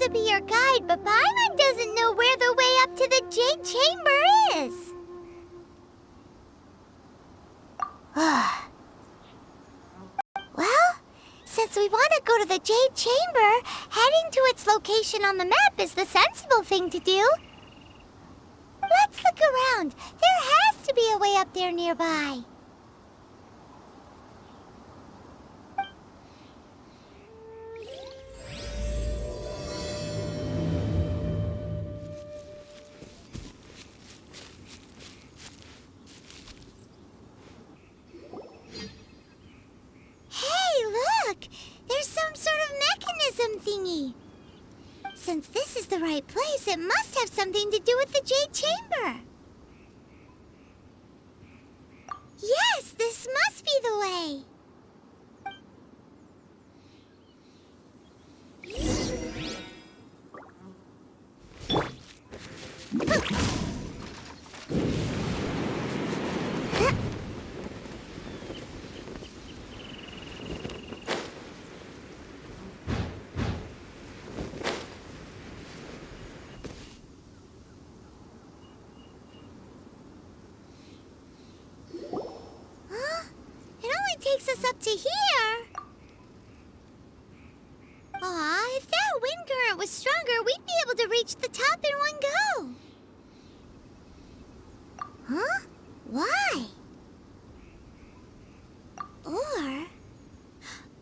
to be your guide, but Paimon doesn't know where the way up to the Jade Chamber is. Well, since we want to go to the Jade Chamber, heading to its location on the map is the sensible thing to do. Let's look around. There has to be a way up there nearby. There's some sort of mechanism thingy. Since this is the right place, it must have something to do with the Jade Chamber. Yes, this must be the way. Takes us up to here. Aw, if that wind current was stronger, we'd be able to reach the top in one go. Huh? Why? Or...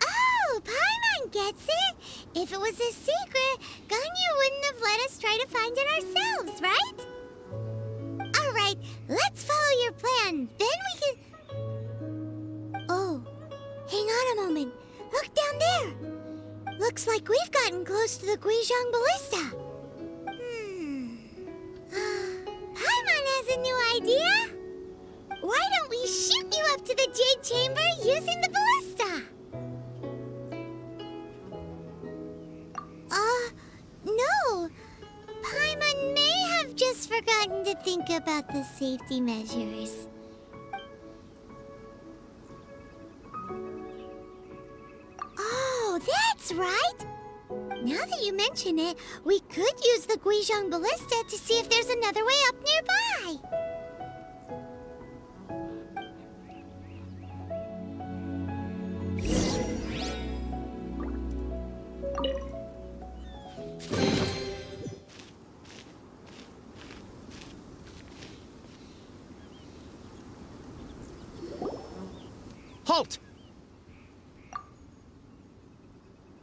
Oh, Paimon gets it! If it was a secret, Ganyu wouldn't have let us try to find it ourselves, right? Alright, let's follow your plan. Then we can... Oh, hang on a moment. Look down there. Looks like we've gotten close to the Guizhong ballista. Paimon has a new idea. Why don't we shoot you up to the Jade Chamber using the ballista? No. Paimon may have just forgotten to think about the safety measures. That's right! Now that you mention it, we could use the Guizhong ballista to see if there's another way up nearby. Halt!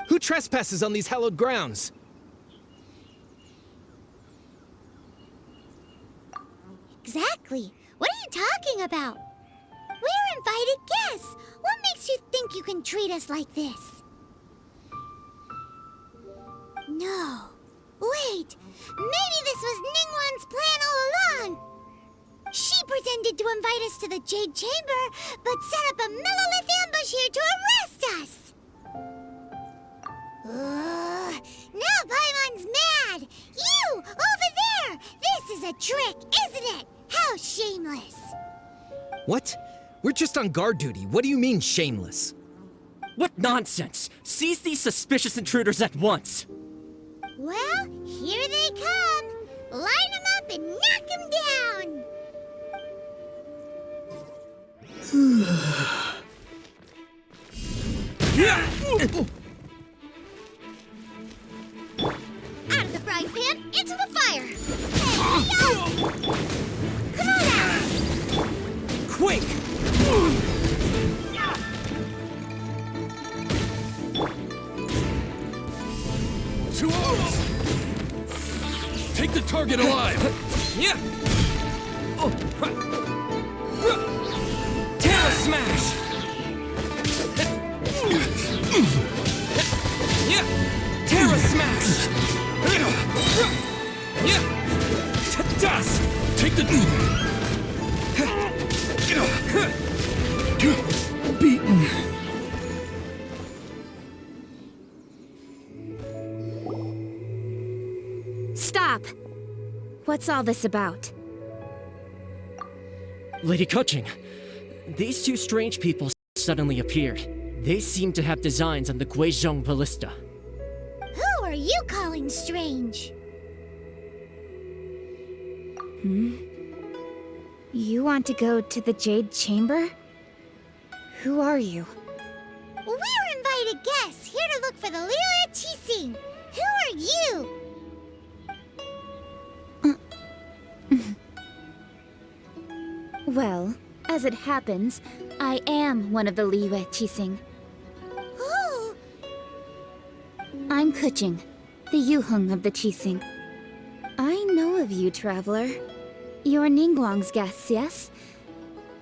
Who trespasses on these hallowed grounds? Exactly. What are you talking about? We're invited guests. What makes you think you can treat us like this? No. Wait. Maybe this was Ningguang's plan all along. She pretended to invite us to the Jade Chamber, but set up a Millilith ambush here to arrest us. Now Paimon's mad! You! Over there! This is a trick, isn't it? How shameless! What? We're just on guard duty. What do you mean, shameless? What nonsense! Seize these suspicious intruders at once! Well, here they come! Line them up and knock them down! Out of the frying pan, into the fire! Come on out! Quick! To arms! Take the target alive! Yeah! Terra Smash! Yeah! Terra Smash! Yeah! Dust! Take the... Beaten. Stop! What's all this about? Lady Kuching, these two strange people suddenly appeared. They seem to have designs on the Guizhong ballista. Who are are you calling strange? You want to go to the Jade Chamber? Who are you? We're invited guests here to look for the Liyue Qixing. Who are you? Well, as it happens, I am one of the Liyue Qixing. Oh, I'm Kuching, the Yuheng of the Qixing. I know of you, Traveler. You're Ningguang's guests, yes?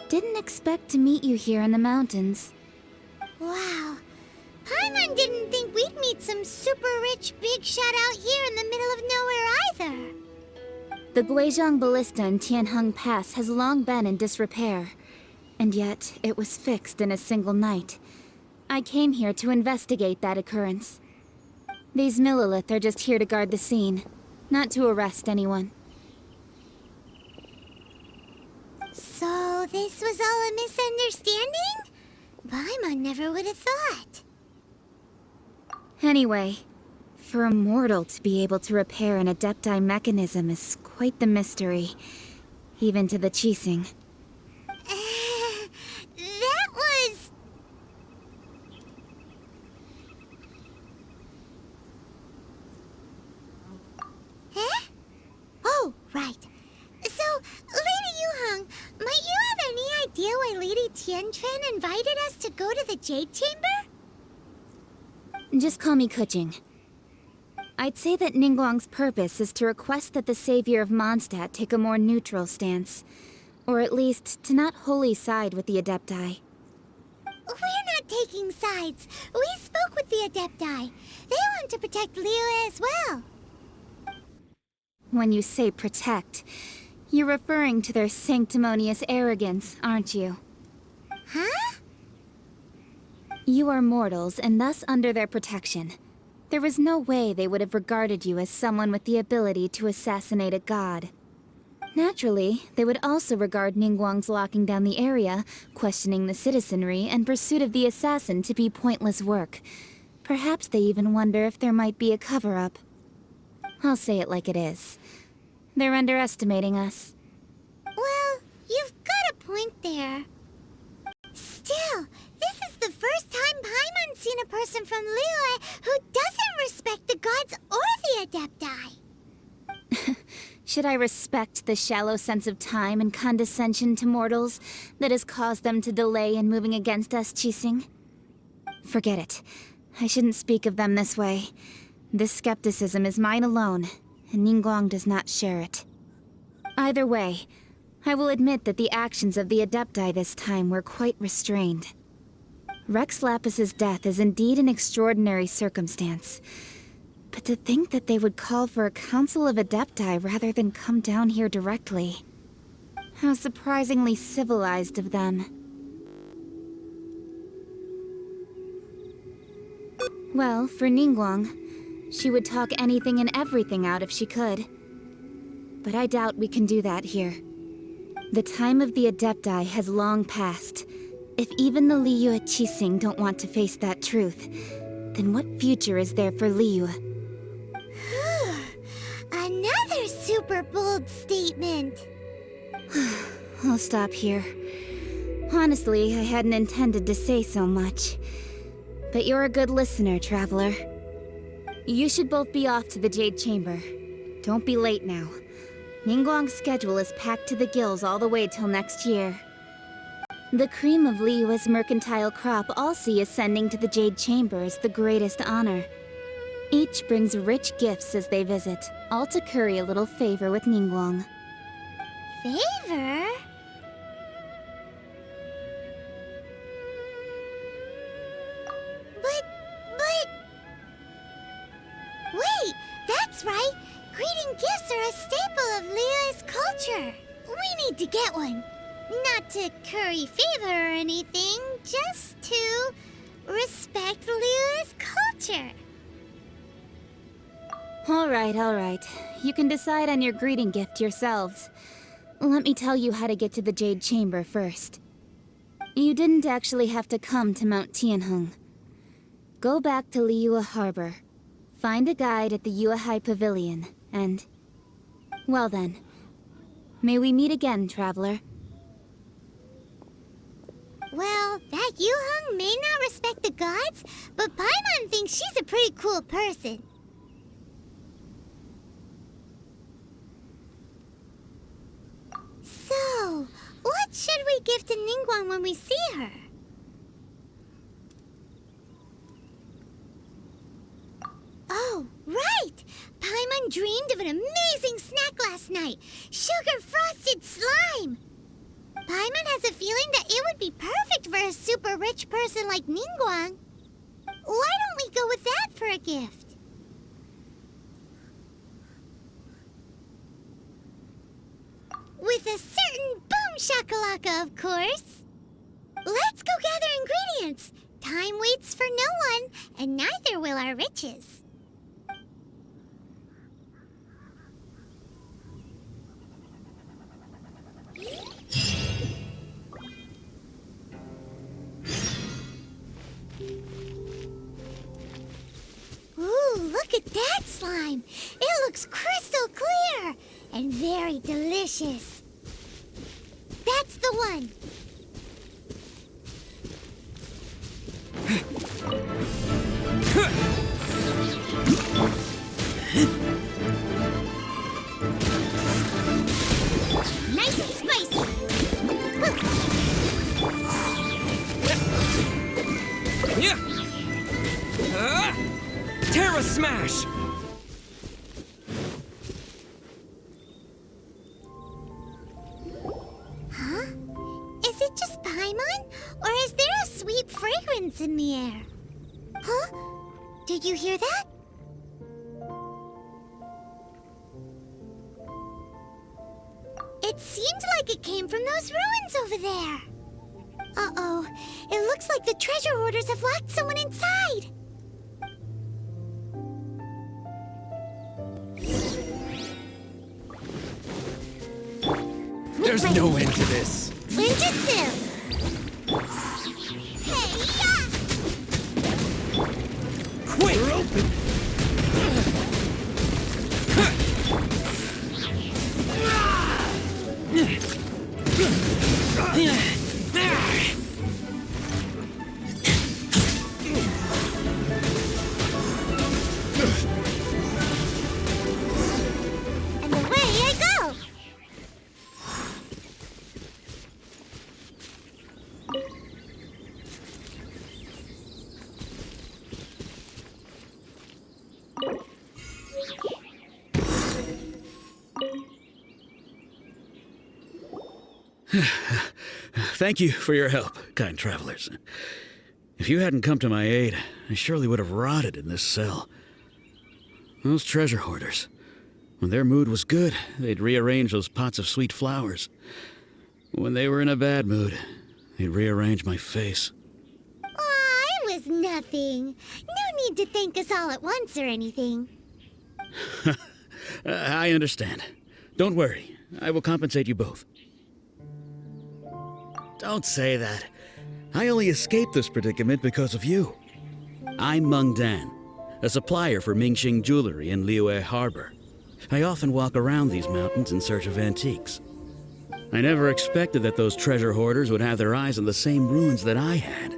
Didn't expect to meet you here in the mountains. wow. Paimon didn't think we'd meet some super rich big shot out here in the middle of nowhere either. The Guizhong ballista in Tianheng Pass has long been in disrepair, and yet it was fixed in a single night. I came here to investigate that occurrence. These Millilith are just here to guard the scene, not to arrest anyone. So this was all a misunderstanding? Paimon never would have thought. Anyway, for a mortal to be able to repair an Adepti mechanism is quite the mystery, even to the Qixing. That was... Huh? Oh, right. So, Lady Yuheng, might you have any idea why Lady Tianquan invited us to go to the Jade Chamber? Just call me Kuching. I'd say that Ningguang's purpose is to request that the savior of Mondstadt take a more neutral stance. Or at least, to not wholly side with the Adepti. We're not taking sides. We spoke with the Adepti. They want to protect Liyue as well. When you say protect, you're referring to their sanctimonious arrogance, aren't you? Huh? You are mortals, and thus under their protection. There is no way they would have regarded you as someone with the ability to assassinate a god. Naturally, they would also regard Ningguang's locking down the area, questioning the citizenry, and pursuit of the assassin to be pointless work. Perhaps they even wonder if there might be a cover-up. I'll say it like it is. They're underestimating us. Well, you've got a point there. Still, this is the first time Paimon's seen a person from Liyue who doesn't respect the gods or the Adepti. Should I respect the shallow sense of time and condescension to mortals that has caused them to delay in moving against us, Qixing? Forget it. I shouldn't speak of them this way. This skepticism is mine alone, and Ningguang does not share it. Either way, I will admit that the actions of the Adepti this time were quite restrained. Rex Lapis's death is indeed an extraordinary circumstance. But to think that they would call for a council of Adepti rather than come down here directly. How surprisingly civilized of them. Well, for Ningguang, she would talk anything and everything out if she could. But I doubt we can do that here. The time of the Adepti has long passed. If even the Liyue Qixing don't want to face that truth, then what future is there for Liyue? Another super bold statement. I'll stop here. Honestly, I hadn't intended to say so much. But you're a good listener, Traveler. You should both be off to the Jade Chamber. Don't be late now. Ningguang's schedule is packed to the gills all the way till next year. The cream of Liyue's mercantile crop all see ascending to the Jade Chamber is the greatest honor. Each brings rich gifts as they visit, all to curry a little favor with Ningguang. Favor? But... Wait, that's right! Greeting gifts are a staple of Liyue's culture. We need to get one. Not to curry favor or anything, just to respect Liyue's culture. Alright. You can decide on your greeting gift yourselves. Let me tell you how to get to the Jade Chamber first. You didn't actually have to come to Mount Tianheng. Go back to Liyue Harbor. Find a guide at the Yuehai Pavilion, and... well then. May we meet again, Traveler. Well, that Yuheng may not respect the gods, but Paimon thinks she's a pretty cool person. So, what should we give to Ningguang when we see her? Oh, right! Paimon dreamed of an amazing snack last night! Sugar-frosted slime! Paimon has a feeling that it would be perfect for a super rich person like Ningguang. Why don't we go with that for a gift? With a certain boom shakalaka, of course. Let's go gather ingredients. Time waits for no one, and neither will our riches. Ooh, look at that slime! It looks crystal clear and very delicious. That's the one. Nice and spicy. Yeah. Terra Smash! Huh? Is it just Paimon? Or is there a sweet fragrance in the air? Huh? Did you hear that? It seemed like it came from those ruins over there. Uh-oh. It looks like the treasure hoarders have locked someone inside. There's no end to this. Ninjutsu! Hey-ya! Quick! We're open! And away I go! Thank you for your help, kind travelers. If you hadn't come to my aid, I surely would have rotted in this cell. Those treasure hoarders, when their mood was good, they'd rearrange those pots of sweet flowers. When they were in a bad mood, they'd rearrange my face. Aw, it was nothing. No need to thank us all at once or anything. I understand. Don't worry, I will compensate you both. Don't say that. I only escaped this predicament because of you. I'm Meng Dan, a supplier for Mingxing jewelry in Liyue Harbor. I often walk around these mountains in search of antiques. I never expected that those treasure hoarders would have their eyes on the same ruins that I had.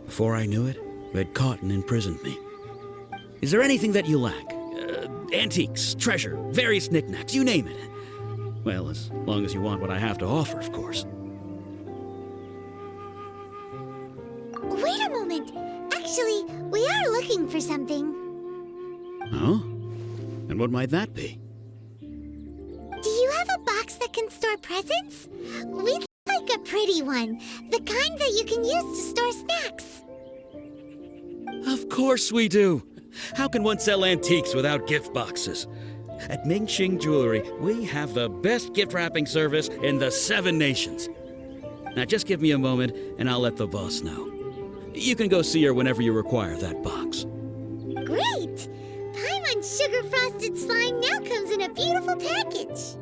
Before I knew it, they'd caught and imprisoned me. Is there anything that you lack? Antiques, treasure, various knickknacks, you name it. Well, as long as you want what I have to offer, of course. Wait a moment. Actually, we are looking for something. Oh? And what might that be? Do you have a box that can store presents? We'd like a pretty one. The kind that you can use to store snacks. Of course we do. How can one sell antiques without gift boxes? At Mingxing Jewelry, we have the best gift wrapping service in the 7 nations. Now just give me a moment and I'll let the boss know. You can go see her whenever you require that box. Great! Paimon's sugar-frosted slime now comes in a beautiful package.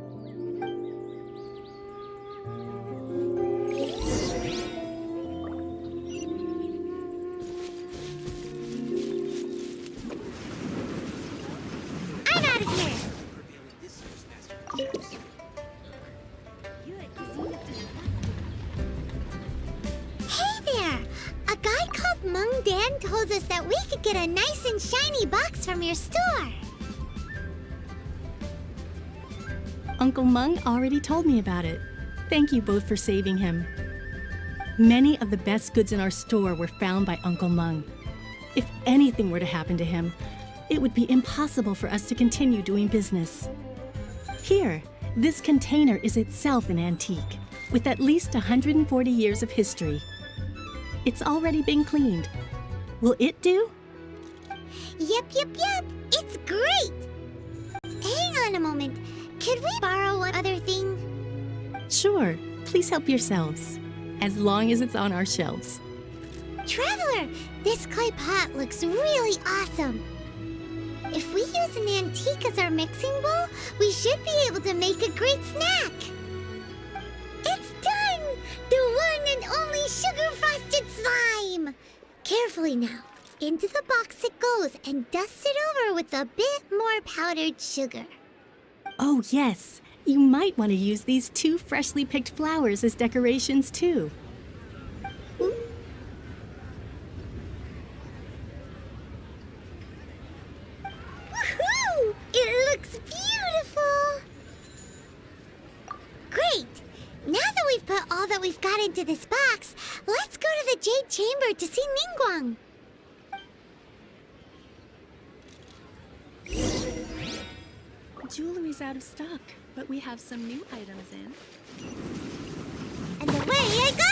Meng Dan told us that we could get a nice and shiny box from your store. Uncle Meng already told me about it. Thank you both for saving him. Many of the best goods in our store were found by Uncle Meng. If anything were to happen to him, it would be impossible for us to continue doing business. Here, this container is itself an antique, with at least 140 years of history. It's already been cleaned. Will it do? Yep. It's great! Hang on a moment. Could we borrow one other thing? Sure, please help yourselves, as long as it's on our shelves. Traveler, this clay pot looks really awesome. If we use an antique as our mixing bowl, we should be able to make a great snack. It's done! The one and only sugar-frosted slime! Carefully now. Into the box it goes and dust it over with a bit more powdered sugar. Oh yes, you might want to use these 2 freshly picked flowers as decorations too. Woohoo! It looks beautiful! Great! Now that we've put all that we've got into this box, let's go to the Jade Chamber to see Ningguang. Jewelry's out of stock, but we have some new items in. And away I go!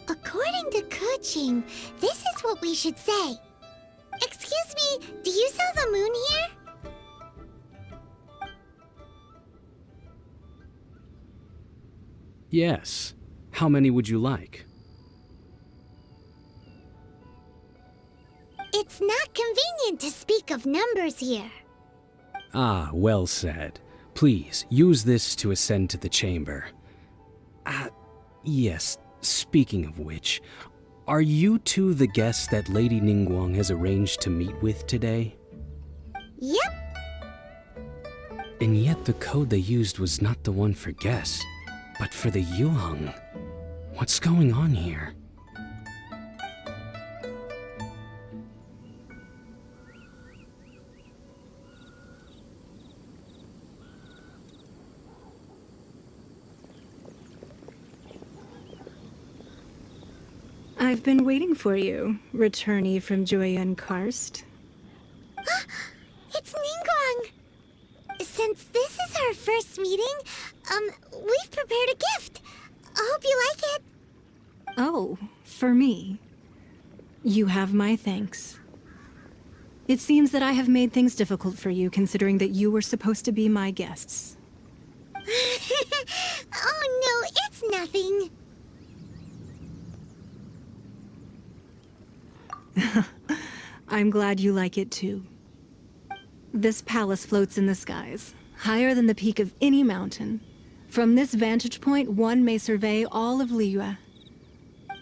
According to Kuching, this is what we should say. Excuse me, do you sell the moon here? Yes. How many would you like? It's not convenient to speak of numbers here. Ah, well said. Please, use this to ascend to the chamber. Yes, speaking of which, are you two the guests that Lady Ningguang has arranged to meet with today? Yep. And yet the code they used was not the one for guests, but for the Yuheng. What's going on here? I've been waiting for you, returnee from Jueyun Karst. It's Ningguang! Since this is our first meeting, we've prepared a gift. I hope you like it. Oh, for me. You have my thanks. It seems that I have made things difficult for you, considering that you were supposed to be my guests. Oh no, it's nothing. I'm glad you like it too. This palace floats in the skies, higher than the peak of any mountain. From this vantage point, one may survey all of Liyue.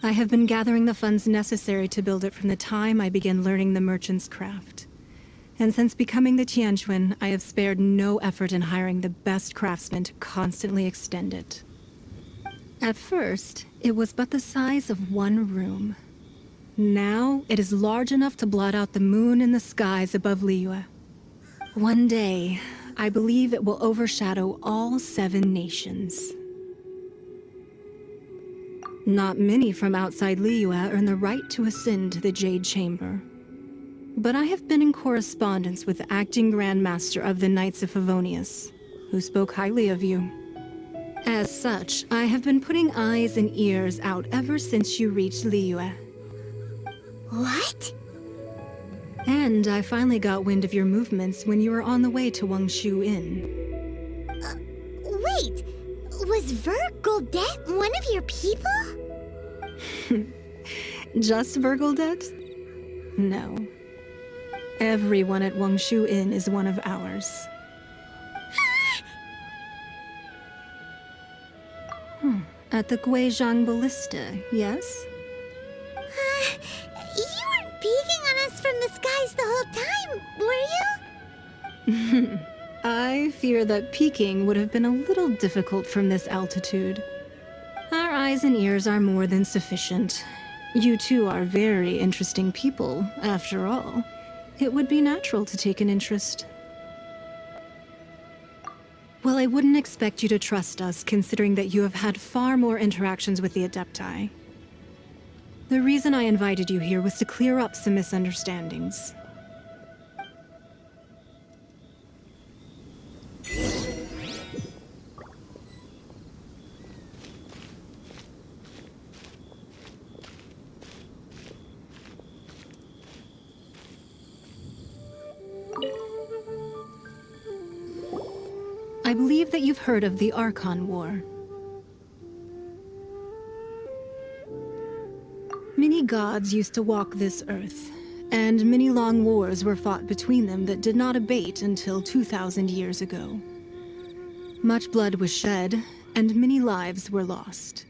I have been gathering the funds necessary to build it from the time I began learning the merchant's craft. And since becoming the Tianquan, I have spared no effort in hiring the best craftsmen to constantly extend it. At first, it was but the size of one room. Now, it is large enough to blot out the moon in the skies above Liyue. One day, I believe it will overshadow all 7 nations. Not many from outside Liyue earn the right to ascend to the Jade Chamber. But I have been in correspondence with the acting Grand Master of the Knights of Favonius, who spoke highly of you. As such, I have been putting eyes and ears out ever since you reached Liyue. What? And I finally got wind of your movements when you were on the way to Wangshu Inn. Wait, was Vergoldet one of your people? Just Vergoldet? No. Everyone at Wangshu Inn is one of ours. At the Guizhang ballista, yes? You weren't peeking on us from the skies the whole time, were you? I fear that peeking would have been a little difficult from this altitude. Our eyes and ears are more than sufficient. You two are very interesting people, after all. It would be natural to take an interest. Well, I wouldn't expect you to trust us, considering that you have had far more interactions with the Adepti. The reason I invited you here was to clear up some misunderstandings. I believe that you've heard of the Archon War. Many gods used to walk this earth, and many long wars were fought between them that did not abate until 2,000 years ago. Much blood was shed, and many lives were lost.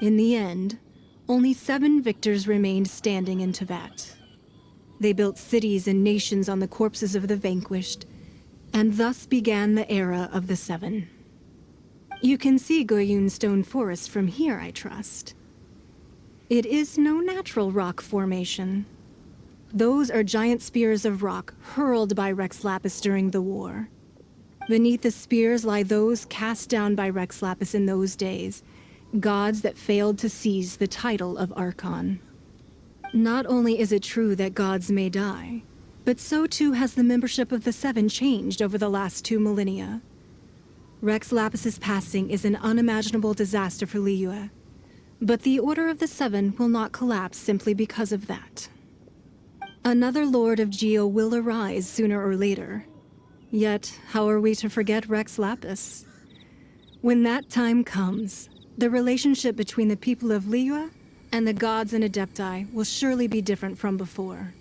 In the end, only 7 victors remained standing in Teyvat. They built cities and nations on the corpses of the vanquished, and thus began the era of the 7. You can see Goyun Stone Forest from here, I trust. It is no natural rock formation. Those are giant spears of rock hurled by Rex Lapis during the war. Beneath the spears lie those cast down by Rex Lapis in those days, gods that failed to seize the title of Archon. Not only is it true that gods may die, but so too has the membership of the 7 changed over the last 2 millennia. Rex Lapis's passing is an unimaginable disaster for Liyue, but the Order of the 7 will not collapse simply because of that. Another Lord of Geo will arise sooner or later. Yet, how are we to forget Rex Lapis? When that time comes, the relationship between the people of Liyue and the gods and Adepti will surely be different from before.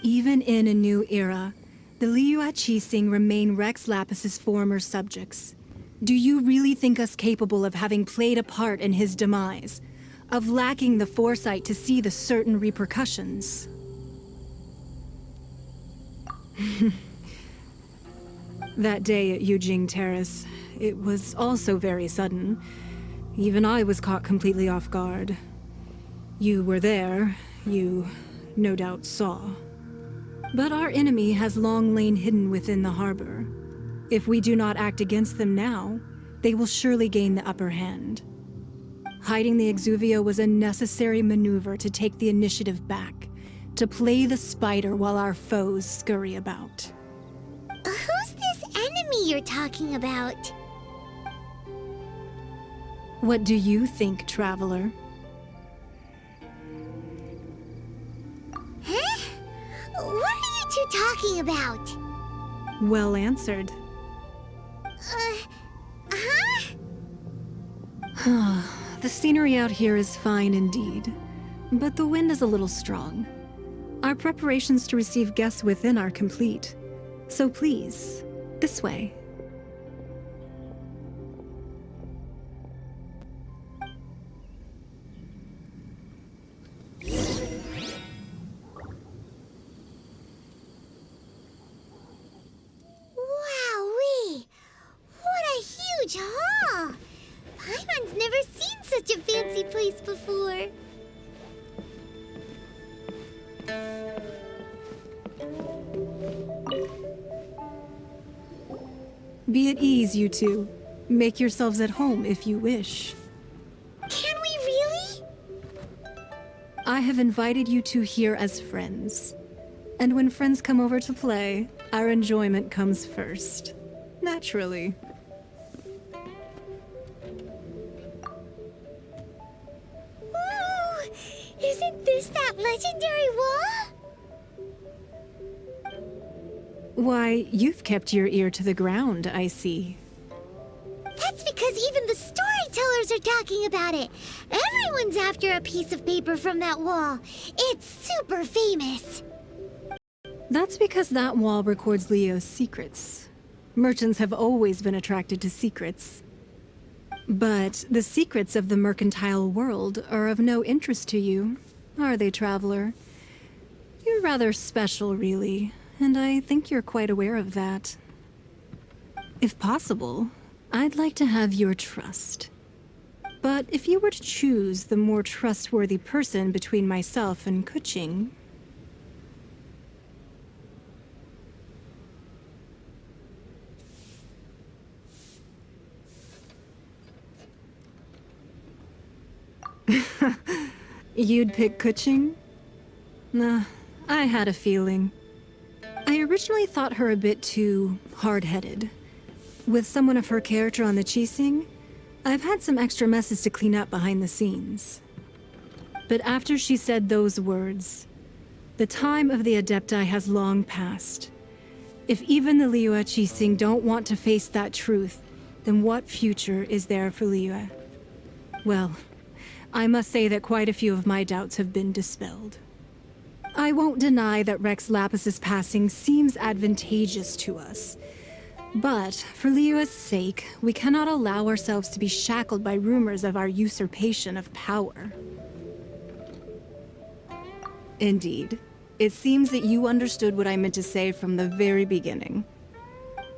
Even in a new era, the Liyue Qixing remain Rex Lapis's former subjects. Do you really think us capable of having played a part in his demise? Of lacking the foresight to see the certain repercussions? That day at Yujing Terrace, it was also very sudden. Even I was caught completely off guard. You were there, you no doubt saw. But our enemy has long lain hidden within the harbor. If we do not act against them now, they will surely gain the upper hand. Hiding the Exuvia was a necessary maneuver to take the initiative back, to play the spider while our foes scurry about. Who's this enemy you're talking about? What do you think, Traveler? Huh? What are you two talking about? Well answered. The scenery out here is fine indeed, but the wind is a little strong. Our preparations to receive guests within are complete, so please, this way. Wowee! What a huge hall! Paimon's never seen such a fancy place before. Be at ease, you two. Make yourselves at home if you wish. Can we really? I have invited you two here as friends. And when friends come over to play, our enjoyment comes first. Naturally. Ooh, isn't this that legendary wall? Why, you've kept your ear to the ground, I see. That's because even the storytellers are talking about it. Everyone's after a piece of paper from that wall. It's super famous. That's because that wall records Leo's secrets. Merchants have always been attracted to secrets. But the secrets of the mercantile world are of no interest to you, are they, Traveler? You're rather special, really, and I think you're quite aware of that. If possible, I'd like to have your trust. But if you were to choose the more trustworthy person between myself and Kuching... You'd pick Kuching? Nah, I had a feeling. I originally thought her a bit too hard-headed. With someone of her character on the Qixing, I've had some extra messes to clean up behind the scenes. But after she said those words, the time of the Adepti has long passed. If even the Liyue Qixing don't want to face that truth, then what future is there for Liyue? Well, I must say that quite a few of my doubts have been dispelled. I won't deny that Rex Lapis's passing seems advantageous to us. But, for Liyue's sake, we cannot allow ourselves to be shackled by rumors of our usurpation of power. Indeed. It seems that you understood what I meant to say from the very beginning.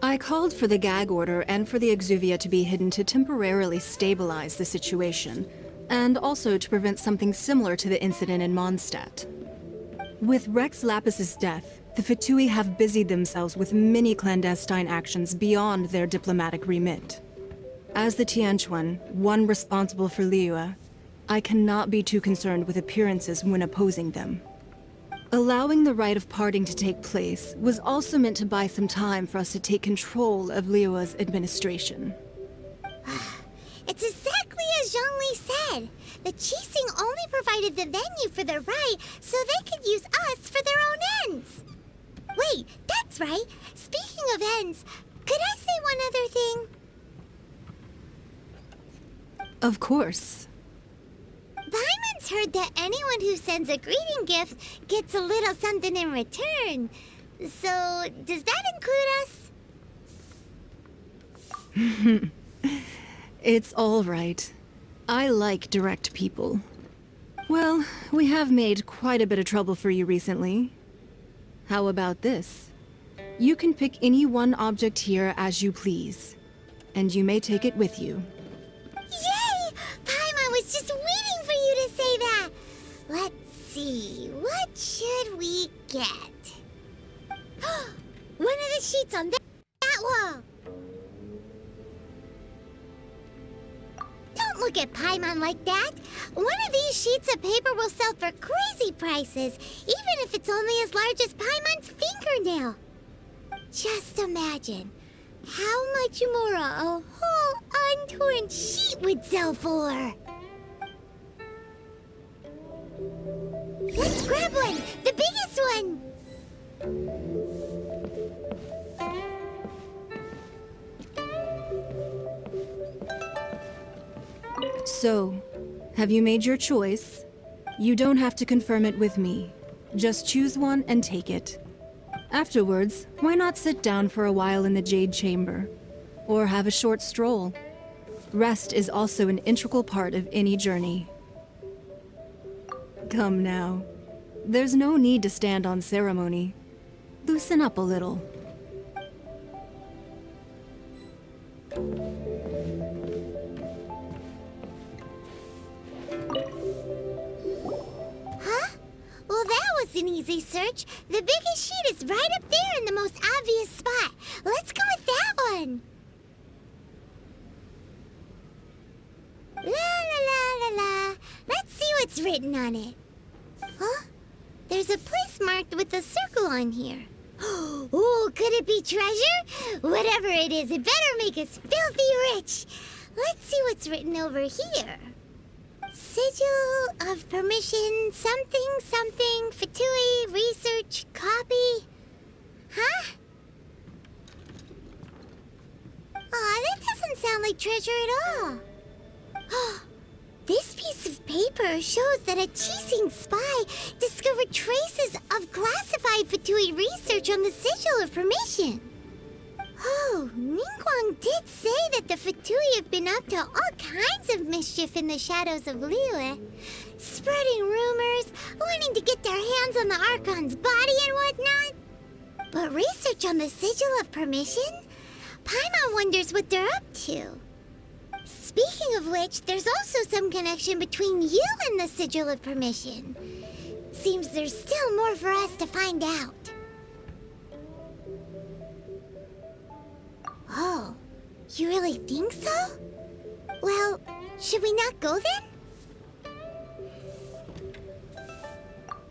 I called for the gag order and for the exuvia to be hidden to temporarily stabilize the situation, and also to prevent something similar to the incident in Mondstadt. With Rex Lapis's death, the Fatui have busied themselves with many clandestine actions beyond their diplomatic remit. As the Tianquan, one responsible for Liyue, I cannot be too concerned with appearances when opposing them. Allowing the rite of parting to take place was also meant to buy some time for us to take control of Liyue's administration. It's exactly as Zhongli said. The Qixing only provided the venue for their rite so they could use us for their own ends. Wait, that's right. Speaking of ends, could I say one other thing? Of course. Paimon's heard that anyone who sends a greeting gift gets a little something in return. So, does that include us? It's all right. I like direct people. Well, we have made quite a bit of trouble for you recently. How about this? You can pick any one object here as you please, and you may take it with you. Yay! Paimon was just waiting for you to say that. Let's see, what should we get? One of the sheets on that wall. Don't look at Paimon like that. One of these sheets of paper will sell for crazy prices, even if it's only as large as Paimon's fingernail. Just imagine how much more a whole untorn sheet would sell for. Let's grab one, the biggest one. So, have you made your choice? You don't have to confirm it with me. Just choose one and take it. Afterwards, why not sit down for a while in the Jade Chamber? Or have a short stroll? Rest is also an integral part of any journey. Come now. There's no need to stand on ceremony. Loosen up a little. Well, that was an easy search. The biggest sheet is right up there in the most obvious spot. Let's go with that one. La la la la la. Let's see what's written on it. Huh? There's a place marked with a circle on here. Oh, could it be treasure? Whatever it is, it better make us filthy rich. Let's see what's written over here. Sigil of permission, something, something, Fatui, research, copy. Huh? Aw, that doesn't sound like treasure at all. This piece of paper shows that a Qixing spy discovered traces of classified Fatui research on the Sigil of permission. Oh, Ningguang did say that the Fatui have been up to all kinds of mischief in the shadows of Liyue, spreading rumors, wanting to get their hands on the Archon's body and whatnot. But research on the Sigil of permission? Paimon wonders what they're up to. Speaking of which, there's also some connection between you and the Sigil of Permission. Seems there's still more for us to find out. Oh, you really think so? Well, should we not go then?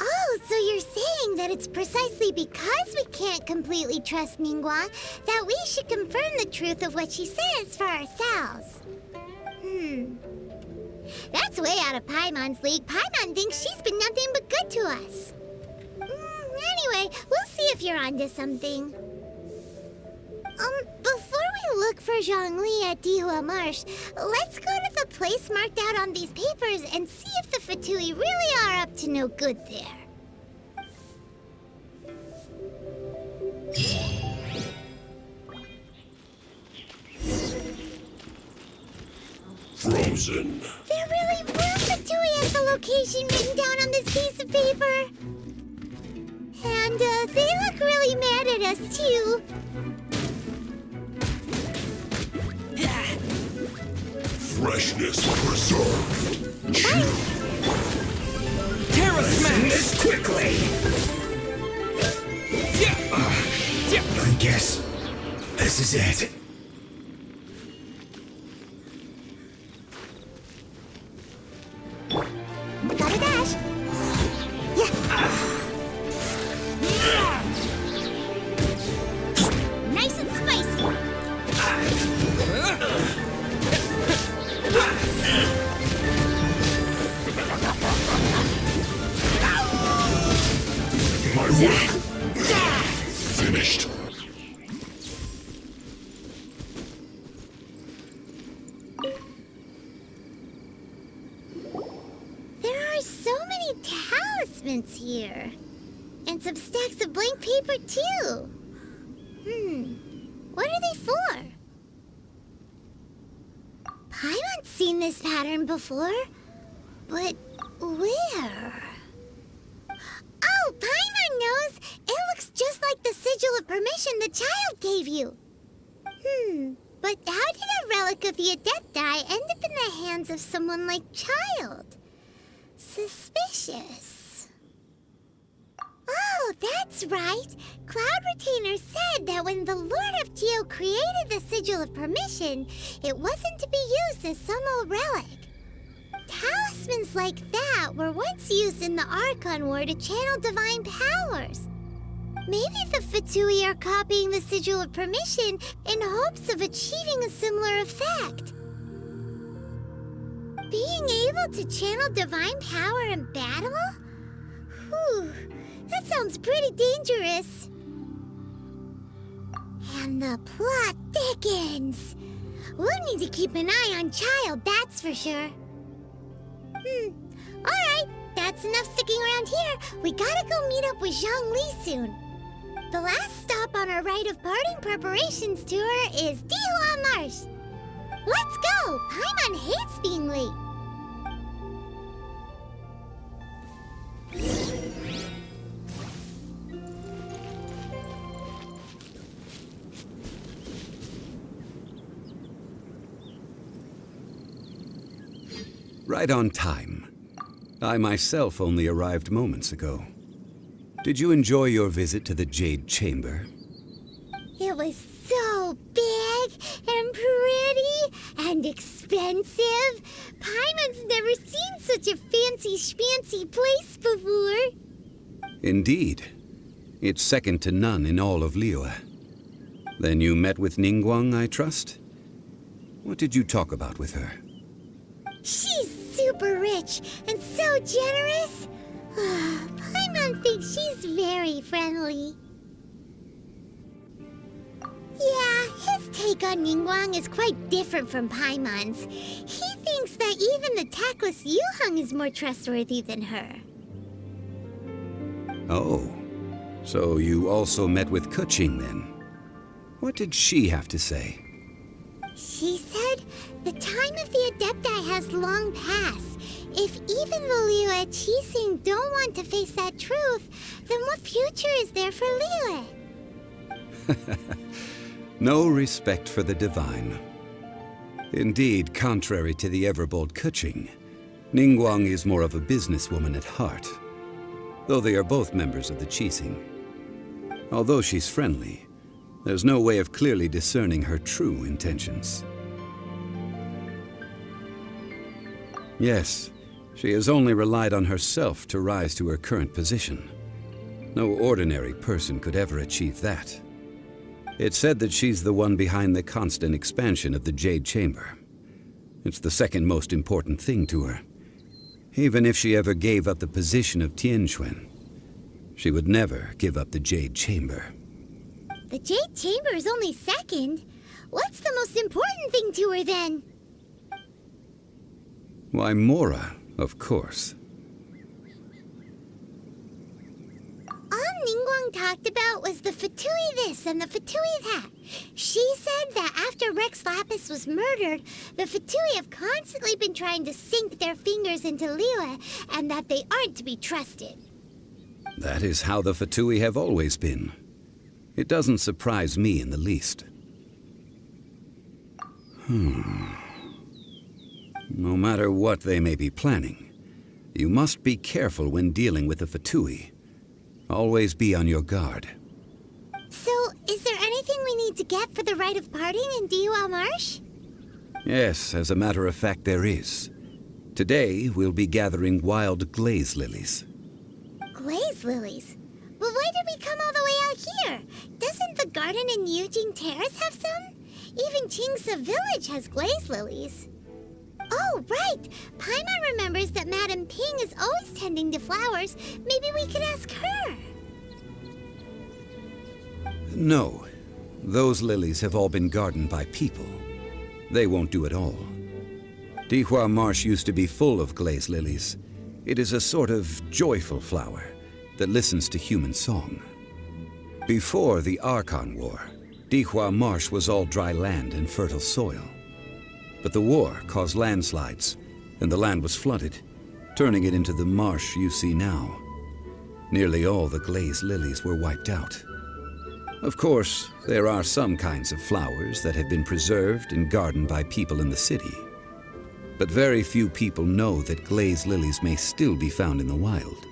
Oh, so you're saying that it's precisely because we can't completely trust Ningguang that we should confirm the truth of what she says for ourselves. That's way out of Paimon's league. Paimon thinks she's been nothing but good to us. Anyway, we'll see if you're onto something. Before we look for Zhongli at Dihua Marsh, let's go to the place marked out on these papers and see if the Fatui really are up to no good there. Frozen. There really were Fatui at the location written down on this piece of paper. And they look really mad at us too. Freshness preserved. Chill. Terra Smash! This quickly! I guess this is it. Gotta dash. Nice and spicy. My work. Finished. There are so many talismans here. And some stacks of blank paper, too. What are they for? Paimon's seen this pattern before. But where? Oh, Paimon knows! It looks just like the Sigil of Permission the child gave you. But how did a relic of the Adepti end up in the hands of someone like Childe? Suspicious. Oh, that's right. Cloud Retainer said that when the Lord of Geo created the Sigil of Permission, it wasn't to be used as some old relic. Talismans like that were once used in the Archon War to channel divine powers. Maybe the Fatui are copying the Sigil of Permission in hopes of achieving a similar effect. Being able to channel divine power in battle? Whew, that sounds pretty dangerous. And the plot thickens. We'll need to keep an eye on Childe, that's for sure. Alright, that's enough sticking around here. We gotta go meet up with Zhongli soon. The last stop on our rite of parting preparations tour is Dihua Marsh. Let's go! Paimon hates being late. Right on time. I myself only arrived moments ago. Did you enjoy your visit to the Jade Chamber? It was so big and pretty and expensive. Paimon's never seen such a fancy-schmancy place before. Indeed. It's second to none in all of Liyue. Then you met with Ningguang, I trust? What did you talk about with her? She's super rich and so generous. Paimon thinks she's very friendly. Yeah, his take on Ningguang is quite different from Paimon's. He thinks that even the tactless Yuheng is more trustworthy than her. Oh, so you also met with Keqing then? What did she have to say? She said the time of the Adepti has long passed. If even the Liyue Qixing don't want to face that truth, then what future is there for Liyue? No respect for the divine. Indeed, contrary to the ever-bold Keqing, Ningguang is more of a businesswoman at heart, though they are both members of the Qixing. Although she's friendly, there's no way of clearly discerning her true intentions. Yes, she has only relied on herself to rise to her current position. No ordinary person could ever achieve that. It's said that she's the one behind the constant expansion of the Jade Chamber. It's the second most important thing to her. Even if she ever gave up the position of Tianquan, she would never give up the Jade Chamber. The Jade Chamber is only second. What's the most important thing to her, then? Why, Mora, of course. All Ningguang talked about was the Fatui this and the Fatui that. She said that after Rex Lapis was murdered, the Fatui have constantly been trying to sink their fingers into Liyue, and that they aren't to be trusted. That is how the Fatui have always been. It doesn't surprise me in the least. No matter what they may be planning, you must be careful when dealing with the Fatui. Always be on your guard. So, is there anything we need to get for the rite of parting in Dihua Marsh? Yes, as a matter of fact, there is. Today, we'll be gathering wild glaze lilies. Glaze lilies? But why did we come all the way out here? Doesn't the garden in Yujing Terrace have some? Even Qingse village has glaze lilies. Oh, right! Paimon remembers that Madame Ping is always tending to flowers. Maybe we could ask her. No. Those lilies have all been gardened by people. They won't do it all. Dihua Marsh used to be full of glaze lilies. It is a sort of joyful flower that listens to human song. Before the Archon War, Dihua Marsh was all dry land and fertile soil. But the war caused landslides, and the land was flooded, turning it into the marsh you see now. Nearly all the glaze lilies were wiped out. Of course, there are some kinds of flowers that have been preserved and gardened by people in the city. But very few people know that glaze lilies may still be found in the wild.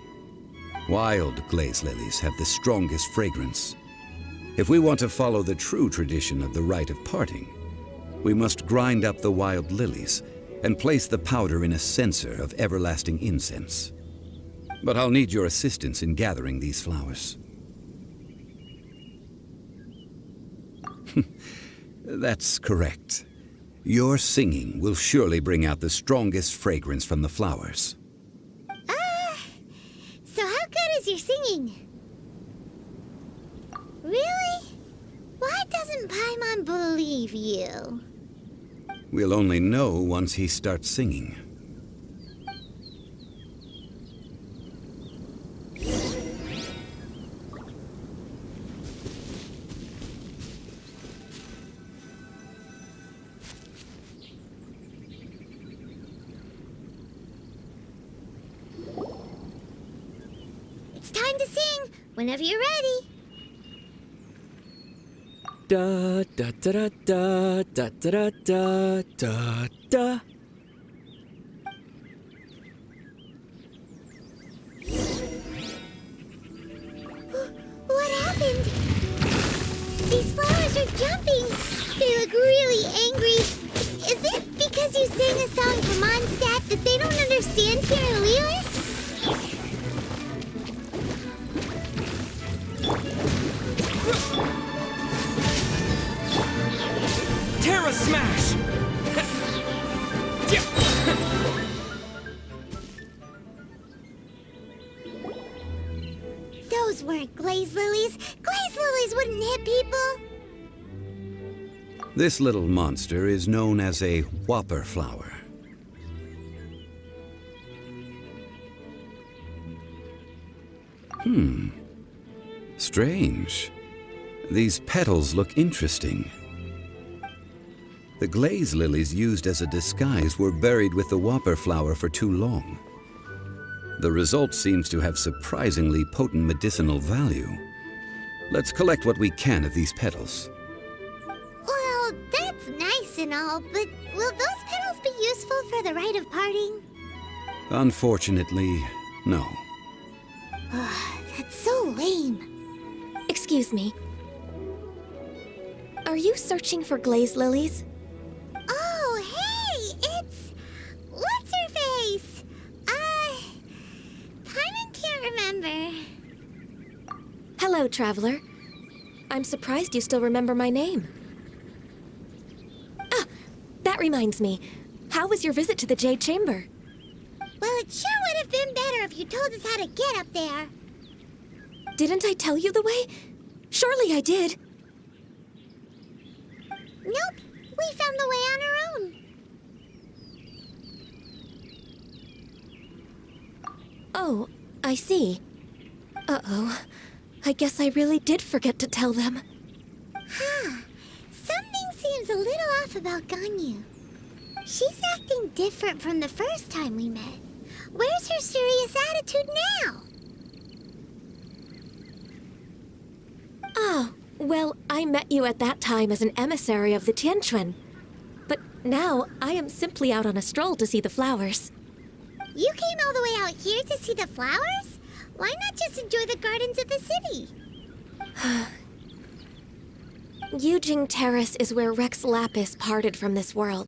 Wild glaze lilies have the strongest fragrance. If we want to follow the true tradition of the rite of parting, we must grind up the wild lilies and place the powder in a censer of everlasting incense. But I'll need your assistance in gathering these flowers. That's correct. Your singing will surely bring out the strongest fragrance from the flowers. So how good is your singing? Really? Why doesn't Paimon believe you? We'll only know once he starts singing. It's time to sing, whenever you're ready. Da da da da da da da da da. What happened? These flowers are jumping. They look really angry. Is it because you sang a song for Mondstadt that they don't understand here in Liyue? Terra Smash! Those weren't glaze lilies. Glaze lilies wouldn't hit people. This little monster is known as a whopper flower. Strange. These petals look interesting. The glaze lilies used as a disguise were buried with the whopper flower for too long. The result seems to have surprisingly potent medicinal value. Let's collect what we can of these petals. nice and all, but will those petals be useful for the rite of parting? Unfortunately, no. That's so lame. Excuse me. Are you searching for glaze lilies? Oh, hey! It's... What's-her-face? Paimon can't remember. Hello, Traveler. I'm surprised you still remember my name. Ah, that reminds me. How was your visit to the Jade Chamber? Well, it sure would have been better if you told us how to get up there. Didn't I tell you the way? Surely I did. Nope, we found the way on our own. Oh, I see. Uh-oh. I guess I really did forget to tell them. Huh. Something seems a little off about Ganyu. She's acting different from the first time we met. Where's her serious attitude now? Ah, well, I met you at that time as an emissary of the Tianquan. But now, I am simply out on a stroll to see the flowers. You came all the way out here to see the flowers? Why not just enjoy the gardens of the city? Yujing Terrace is where Rex Lapis parted from this world.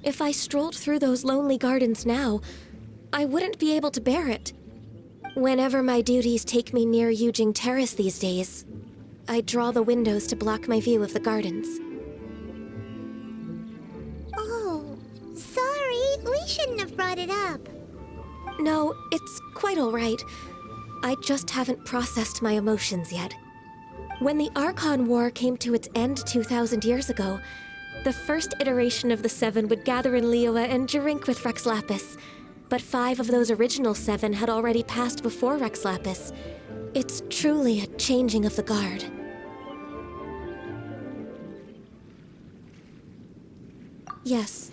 If I strolled through those lonely gardens now, I wouldn't be able to bear it. Whenever my duties take me near Yujing Terrace these days, I draw the windows to block my view of the gardens. Oh, sorry. We shouldn't have brought it up. No, it's quite all right. I just haven't processed my emotions yet. When the Archon War came to its end 2,000 years ago, the first iteration of the Seven would gather in Liyue and drink with Rex Lapis. But 5 of those original 7 had already passed before Rex Lapis. It's truly a changing of the guard. Yes.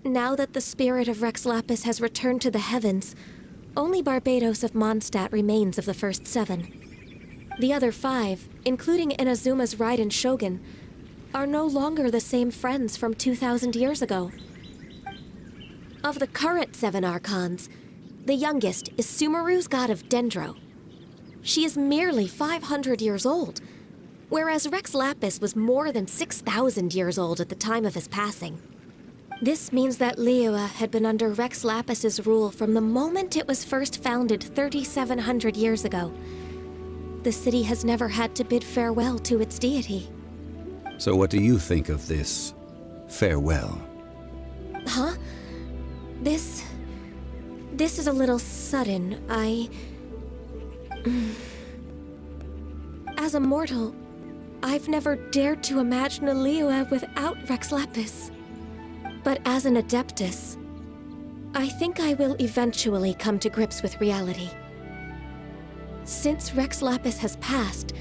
Now that the spirit of Rex Lapis has returned to the heavens, only Barbados of Mondstadt remains of the first 7. The other 5, including Inazuma's Raiden Shogun, are no longer the same friends from 2,000 years ago. Of the current 7 Archons, the youngest is Sumeru's god of Dendro. She is merely 500 years old, whereas Rex Lapis was more than 6,000 years old at the time of his passing. This means that Liyue had been under Rex Lapis's rule from the moment it was first founded 3,700 years ago. The city has never had to bid farewell to its deity. So what do you think of this farewell? Huh? This is a little sudden. As a mortal, I've never dared to imagine a Liyue without Rex Lapis. But as an Adeptus, I think I will eventually come to grips with reality. Since Rex Lapis has passed,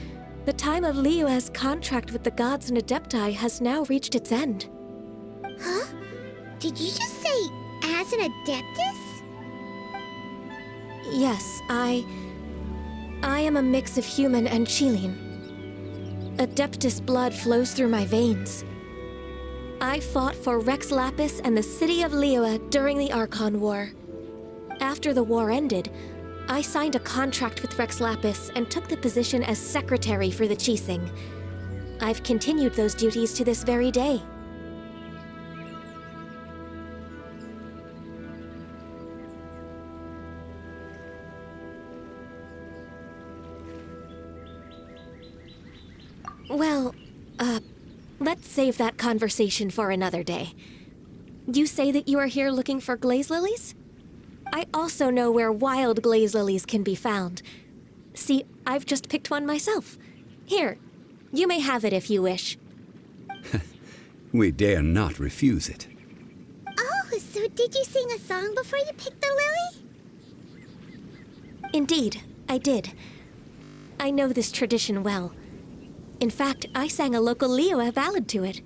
the time of Liyue's contract with the gods and Adepti has now reached its end. Huh? Did you just say, as an Adeptus? Yes, I am a mix of human and Chilean. Adeptus blood flows through my veins. I fought for Rex Lapis and the city of Liyue during the Archon War. After the war ended, I signed a contract with Rex Lapis and took the position as secretary for the Qixing. I've continued those duties to this very day. Well, let's save that conversation for another day. You say that you are here looking for glaze lilies? I also know where wild glaze lilies can be found. See, I've just picked one myself. Here, you may have it if you wish. We dare not refuse it. Oh, so did you sing a song before you picked the lily? Indeed, I did. I know this tradition well. In fact, I sang a local Liyue ballad to it.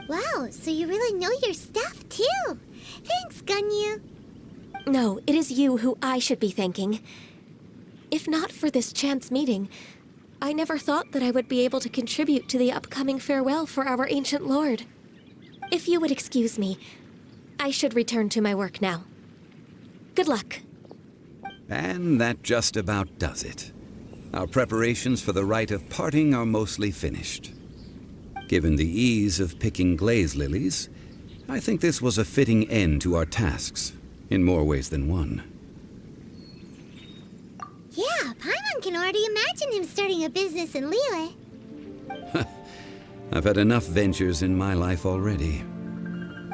Wow, so you really know your stuff, too. Thanks, Ganyu. No, it is you who I should be thanking. If not for this chance meeting, I never thought that I would be able to contribute to the upcoming farewell for our ancient lord. If you would excuse me, I should return to my work now. Good luck. And that just about does it. Our preparations for the rite of parting are mostly finished. Given the ease of picking glaze lilies, I think this was a fitting end to our tasks, in more ways than one. Yeah, Paimon can already imagine him starting a business in Liyue. I've had enough ventures in my life already.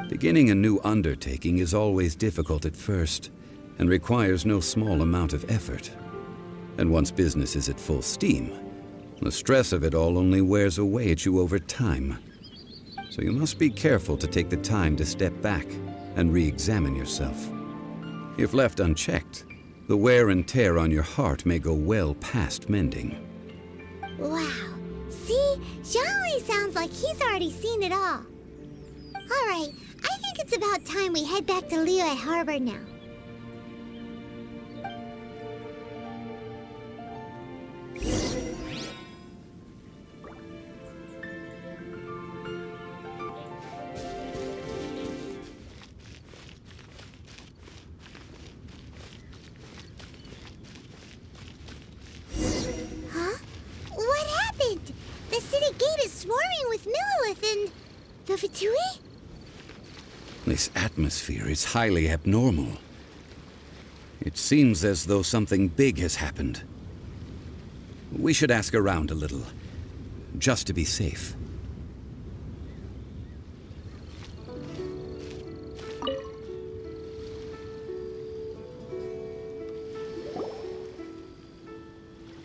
Beginning a new undertaking is always difficult at first, and requires no small amount of effort. And once business is at full steam, the stress of it all only wears away at you over time. So you must be careful to take the time to step back and re-examine yourself. If left unchecked, the wear and tear on your heart may go well past mending. Wow. See? Zhongli sounds like he's already seen it all. Alright, I think it's about time we head back to Liyue Harbor now. The Fatui? This atmosphere is highly abnormal. It seems as though something big has happened. We should ask around a little, just to be safe.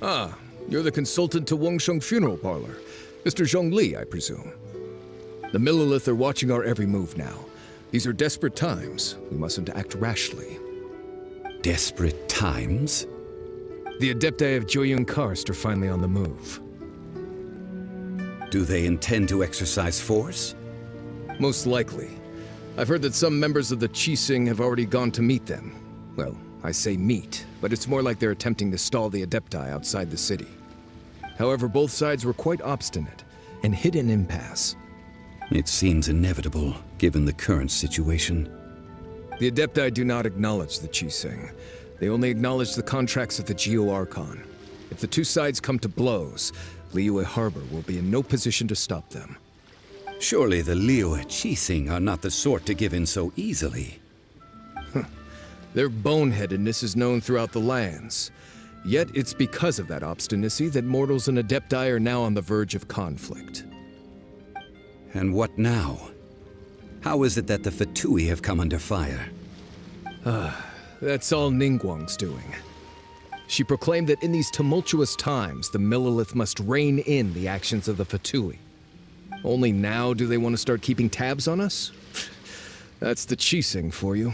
Ah, you're the consultant to Wangsheng Funeral Parlor. Mr. Zhongli, I presume. The Millilith are watching our every move now. These are desperate times. We mustn't act rashly. Desperate times? The Adepti of Joyun Karst are finally on the move. Do they intend to exercise force? Most likely. I've heard that some members of the Qixing have already gone to meet them. Well, I say meet, but it's more like they're attempting to stall the Adepti outside the city. However, both sides were quite obstinate and hit an impasse. It seems inevitable, given the current situation. The Adepti do not acknowledge the Qixing. They only acknowledge the contracts of the Geo-Archon. If the two sides come to blows, Liyue Harbor will be in no position to stop them. Surely the Liyue Qixing are not the sort to give in so easily. Their boneheadedness is known throughout the lands. Yet it's because of that obstinacy that mortals and Adepti are now on the verge of conflict. And what now? How is it that the Fatui have come under fire? That's all Ningguang's doing. She proclaimed that in these tumultuous times, the Millilith must rein in the actions of the Fatui. Only now do they want to start keeping tabs on us? That's the Qixing for you.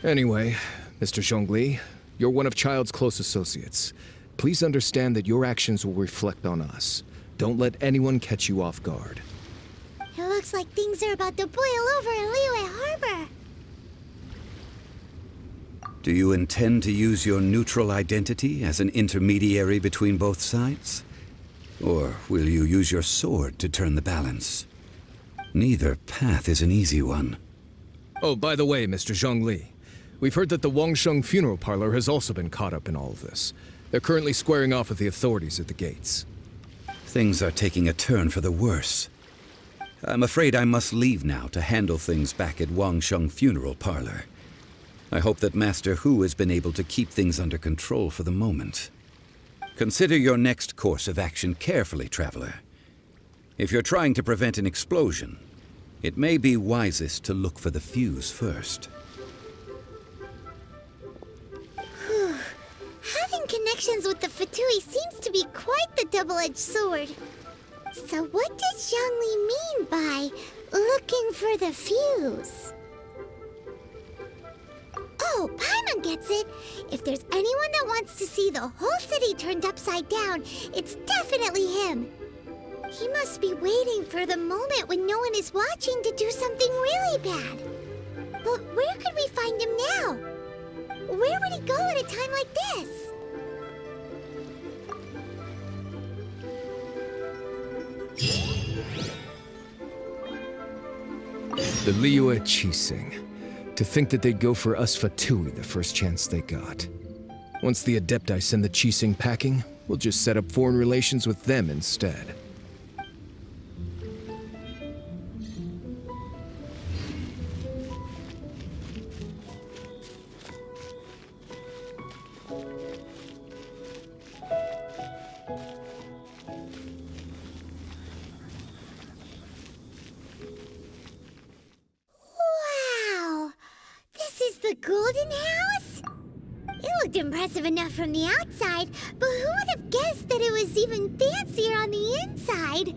Anyway, Mr. Zhongli, you're one of Childe's close associates. Please understand that your actions will reflect on us. Don't let anyone catch you off guard. It looks like things are about to boil over in Liyue Harbor. Do you intend to use your neutral identity as an intermediary between both sides? Or will you use your sword to turn the balance? Neither path is an easy one. Oh, by the way, Mr. Zhongli, we've heard that the Wangsheng Funeral Parlor has also been caught up in all of this. They're currently squaring off with the authorities at the gates. Things are taking a turn for the worse. I'm afraid I must leave now to handle things back at Wangsheng Funeral Parlor. I hope that Master Hu has been able to keep things under control for the moment. Consider your next course of action carefully, Traveler. If you're trying to prevent an explosion, it may be wisest to look for the fuse first. Having connections with the Fatui seems to be quite the double-edged sword. So what does Zhongli mean by looking for the fuse? Oh, Paimon gets it. If there's anyone that wants to see the whole city turned upside down, it's definitely him. He must be waiting for the moment when no one is watching to do something really bad. But where could we find him now? Where would he go at a time like this? The Liyue Qixing. To think that they'd go for us Fatui the first chance they got. Once the Adepti send the Qixing packing, we'll just set up foreign relations with them instead. The Golden House? It looked impressive enough from the outside, but who would have guessed that it was even fancier on the inside?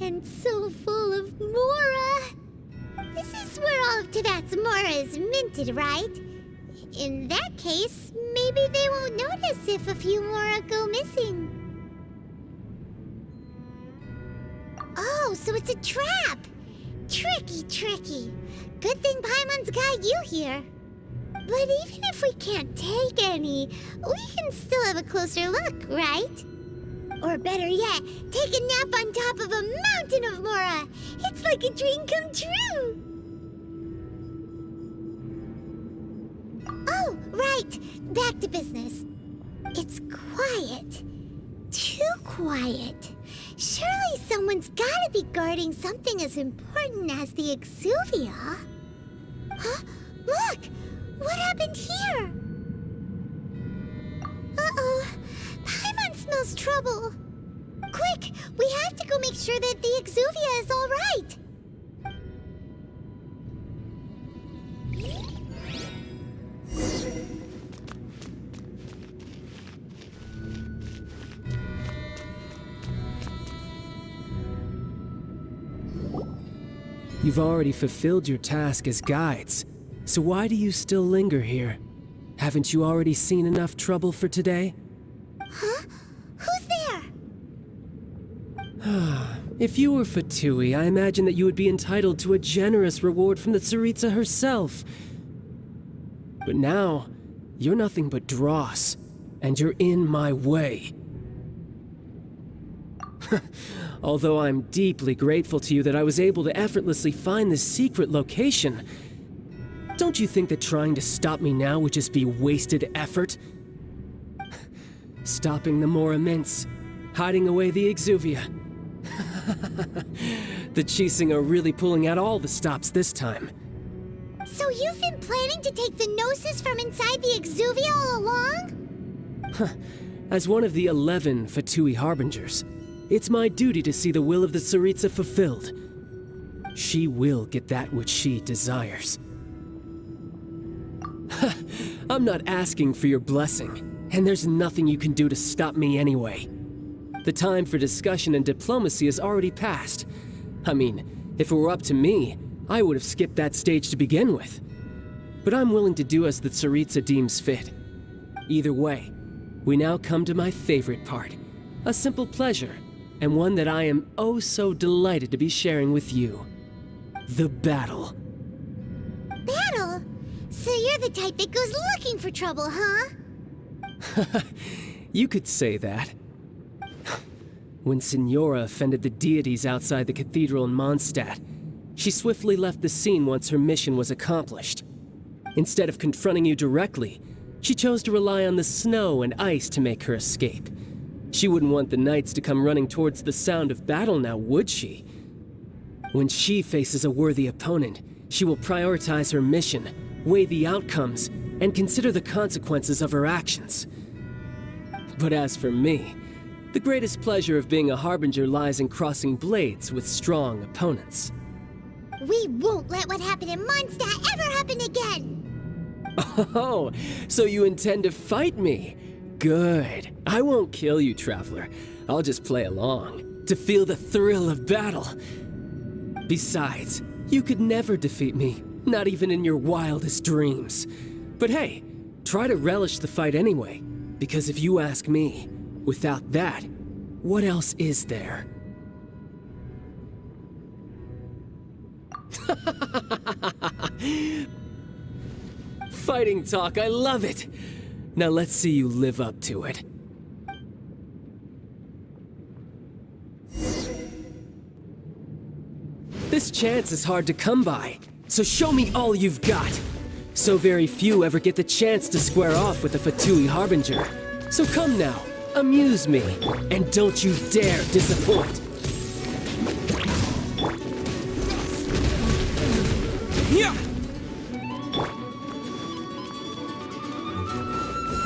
And so full of Mora. This is where all of Teyvat's Mora is minted, right? In that case, maybe they won't notice if a few Mora go missing. Oh, so it's a trap! Tricky, tricky. Good thing Paimon's got you here. But even if we can't take any, we can still have a closer look, right? Or better yet, take a nap on top of a mountain of Mora. It's like a dream come true. Oh, right. Back to business. It's quiet. Too quiet. Surely someone's gotta be guarding something as important as the Exuvia. Huh? Look! What happened here? Uh-oh. Paimon smells trouble. Quick! We have to go make sure that the Exuvia is all right. You've already fulfilled your task as guides, so why do you still linger here? Haven't you already seen enough trouble for today? Huh? Who's there? If you were Fatui, I imagine that you would be entitled to a generous reward from the Tsaritsa herself. But now, you're nothing but dross, and you're in my way. Although I'm deeply grateful to you that I was able to effortlessly find this secret location, don't you think that trying to stop me now would just be wasted effort? Stopping the Mora mints, hiding away the Exuvia. The Qixing are really pulling out all the stops this time. So you've been planning to take the Gnosis from inside the Exuvia all along? As one of the 11 Fatui Harbingers, it's my duty to see the will of the Tsaritsa fulfilled. She will get that which she desires. I'm not asking for your blessing, and there's nothing you can do to stop me anyway. The time for discussion and diplomacy has already passed. I mean, if it were up to me, I would have skipped that stage to begin with. But I'm willing to do as the Tsaritsa deems fit. Either way, we now come to my favorite part. A simple pleasure, and one that I am oh so delighted to be sharing with you. The battle. Battle? So you're the type that goes looking for trouble, huh? You could say that. When Signora offended the deities outside the cathedral in Mondstadt, she swiftly left the scene once her mission was accomplished. Instead of confronting you directly, she chose to rely on the snow and ice to make her escape. She wouldn't want the knights to come running towards the sound of battle now, would she? When she faces a worthy opponent, she will prioritize her mission, weigh the outcomes, and consider the consequences of her actions. But as for me, the greatest pleasure of being a Harbinger lies in crossing blades with strong opponents. We won't let what happened in Mondstadt ever happen again! Oh, so you intend to fight me? Good. I won't kill you, Traveler. I'll just play along, to feel the thrill of battle. Besides, you could never defeat me, not even in your wildest dreams. But hey, try to relish the fight anyway, because if you ask me, without that, what else is there? Fighting talk, I love it! Now let's see you live up to it. This chance is hard to come by. So show me all you've got. So very few ever get the chance to square off with the Fatui Harbinger. So come now, amuse me, and don't you dare disappoint. Yeah.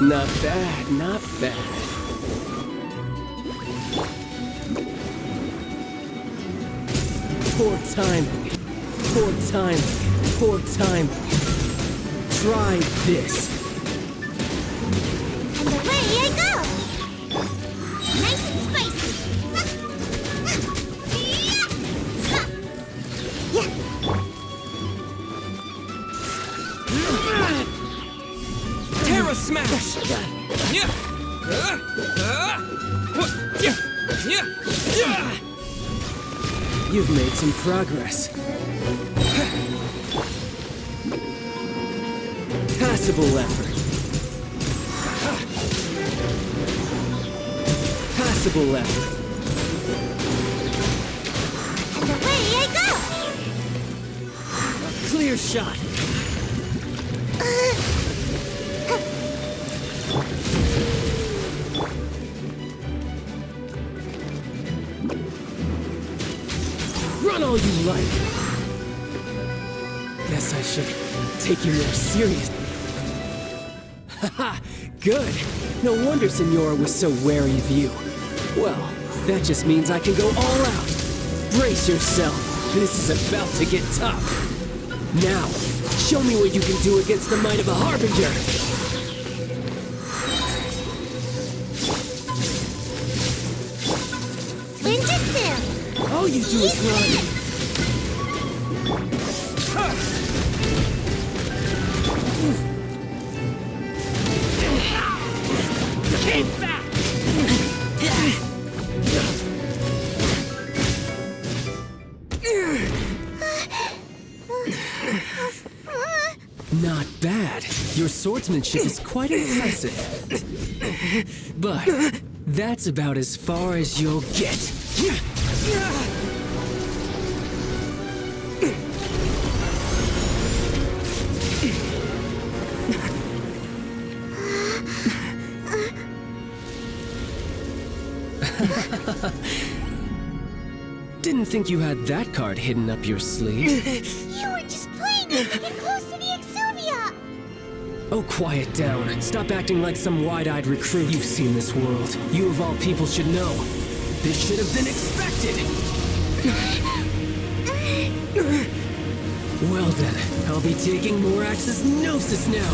Not bad, not bad. Poor timing. Poor timing. Poor timing. Try this. And away I go! Nice and spicy! Terra Smash! You've made some progress. Passable effort. Passable effort. And away I go! Clear shot. Run all you like. Guess I should take you more serious. Haha, good. No wonder Senora was so wary of you. Well, that just means I can go all out. Brace yourself. This is about to get tough. Now, show me what you can do against the might of a Harbinger. Ninjutsu! All you do is run. Keep back! Not bad. Your swordsmanship is quite impressive. But that's about as far as you'll get. Didn't think you had that card hidden up your sleeve. You were just playing it to get close to the Exuvia! Oh, quiet down. Stop acting like some wide-eyed recruit. You've seen this world. You of all people should know. This should have been expected! Well then, I'll be taking Morax's Gnosis now!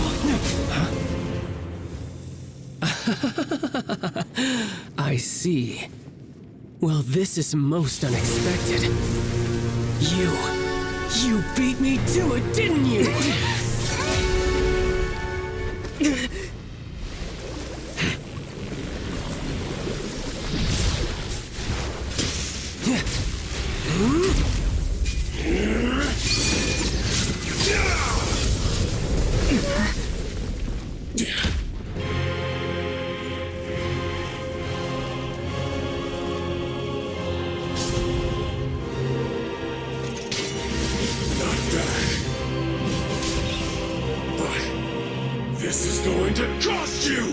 I see. Well, this is most unexpected. You beat me to it, didn't you? This is going to cost you!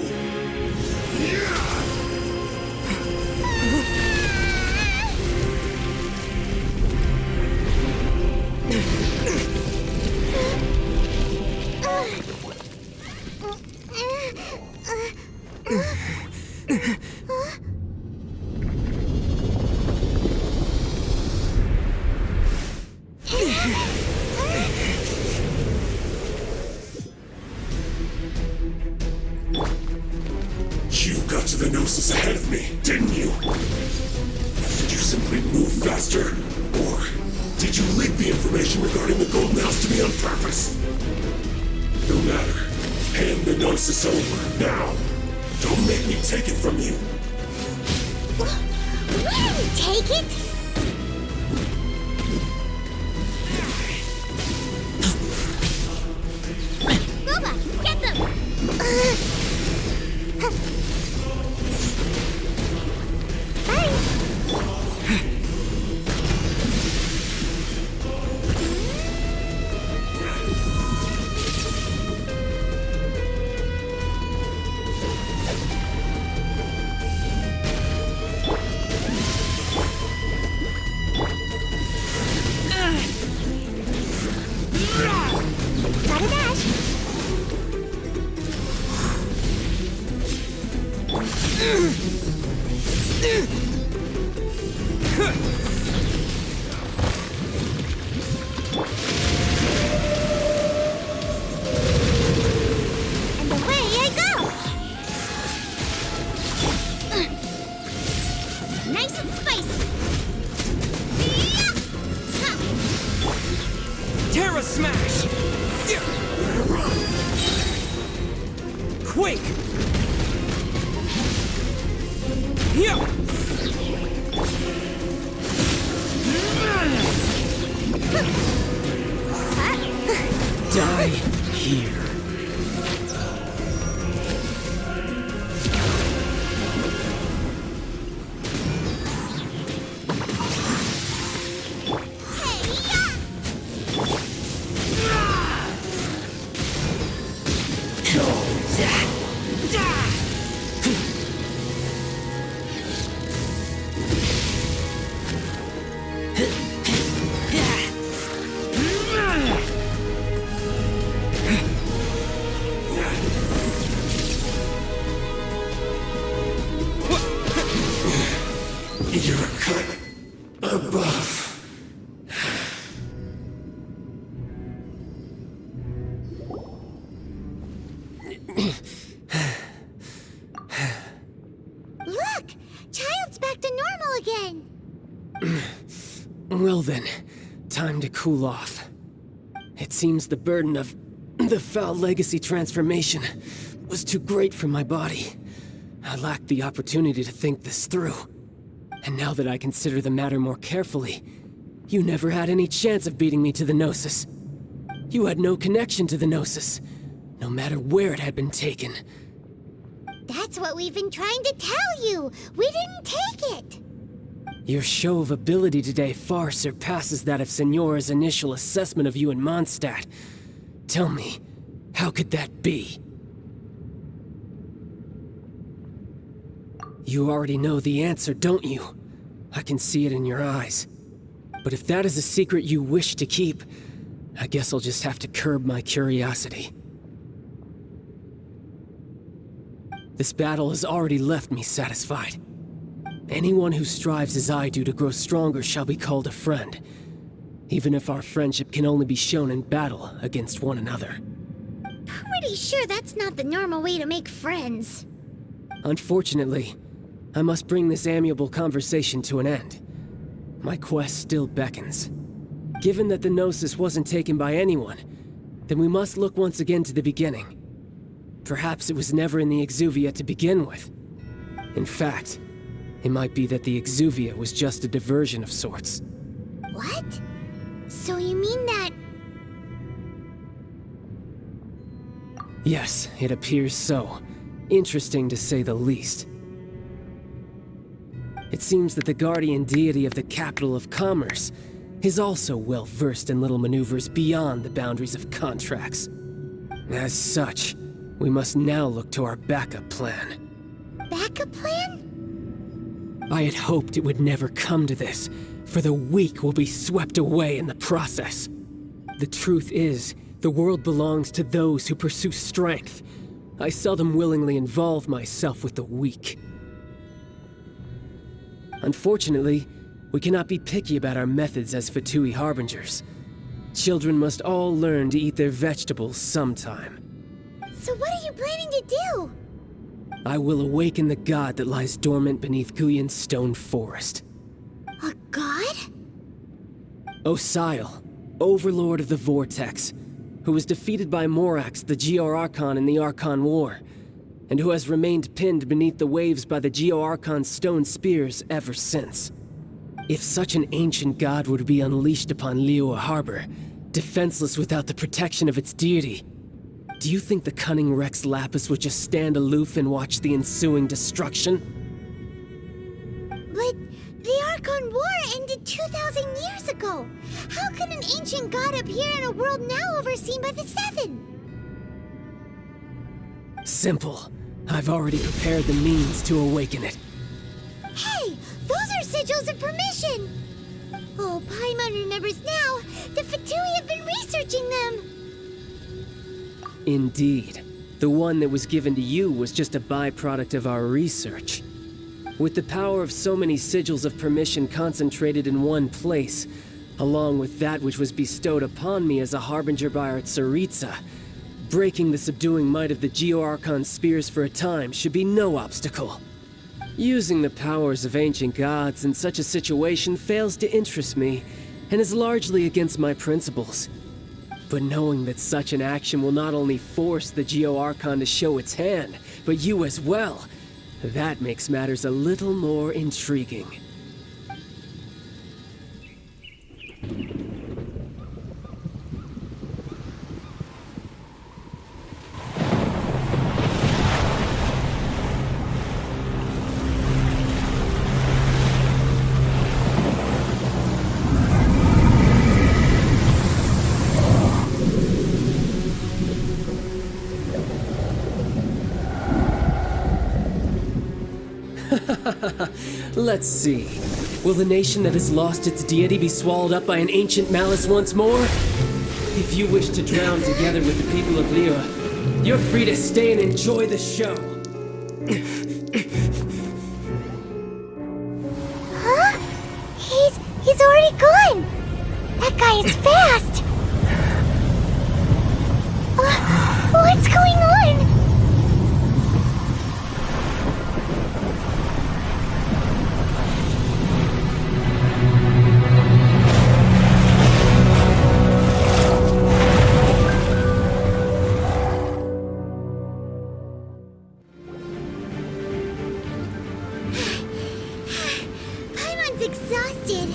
You got to the Gnosis ahead of me, didn't you? Did you simply move faster? Or did you leak the information regarding the Golden House to me on purpose? No matter. Hand the Gnosis over, now! Don't make me take it from you! Really, take it? Boba, get them! And away I go! Nice and spicy! Terra Smash! Quake! Die here. You're a cut above. Look! Childe's back to normal again! Well then, time to cool off. It seems the burden of the foul legacy transformation was too great for my body. I lacked the opportunity to think this through. And now that I consider the matter more carefully, you never had any chance of beating me to the Gnosis. You had no connection to the Gnosis, no matter where it had been taken. That's what we've been trying to tell you! We didn't take it! Your show of ability today far surpasses that of Signora's initial assessment of you in Mondstadt. Tell me, how could that be? You already know the answer, don't you? I can see it in your eyes. But if that is a secret you wish to keep, I guess I'll just have to curb my curiosity. This battle has already left me satisfied. Anyone who strives as I do to grow stronger shall be called a friend, even if our friendship can only be shown in battle against one another. Pretty sure that's not the normal way to make friends. Unfortunately, I must bring this amiable conversation to an end. My quest still beckons. Given that the Gnosis wasn't taken by anyone, then we must look once again to the beginning. Perhaps it was never in the Exuvia to begin with. In fact, it might be that the Exuvia was just a diversion of sorts. What? So you mean that... Yes, it appears so. Interesting to say the least. It seems that the guardian deity of the capital of commerce is also well versed in little maneuvers beyond the boundaries of contracts. As such, we must now look to our backup plan. Backup plan? I had hoped it would never come to this, for the weak will be swept away in the process. The truth is, the world belongs to those who pursue strength. I seldom willingly involve myself with the weak. Unfortunately, we cannot be picky about our methods as Fatui harbingers. Children must all learn to eat their vegetables sometime. So what are you planning to do? I will awaken the god that lies dormant beneath Guyon's stone forest. A god? Osile, overlord of the vortex, who was defeated by Morax, the Geo-Archon in the Archon War, and who has remained pinned beneath the waves by the Geo-Archon's stone spears ever since. If such an ancient god were to be unleashed upon Liyue Harbor, defenseless without the protection of its deity, do you think the cunning Rex Lapis would just stand aloof and watch the ensuing destruction? But the Archon War ended 2,000 years ago. How could an ancient god appear in a world now overseen by the Seven? Simple. I've already prepared the means to awaken it. Hey, those are sigils of permission! Oh, Paimon remembers now. The Fatui have been researching them. Indeed. The one that was given to you was just a byproduct of our research. With the power of so many sigils of permission concentrated in one place, along with that which was bestowed upon me as a harbinger by our Tsaritsa, breaking the subduing might of the Geo-Archon spears for a time should be no obstacle. Using the powers of ancient gods in such a situation fails to interest me, and is largely against my principles. But knowing that such an action will not only force the Geo-Archon to show its hand, but you as well, that makes matters a little more intriguing. Let's see. Will the nation that has lost its deity be swallowed up by an ancient malice once more? If you wish to drown together with the people of Liyue, you're free to stay and enjoy the show. Huh? He's already gone! That guy is fast! What's going on? Exhausted.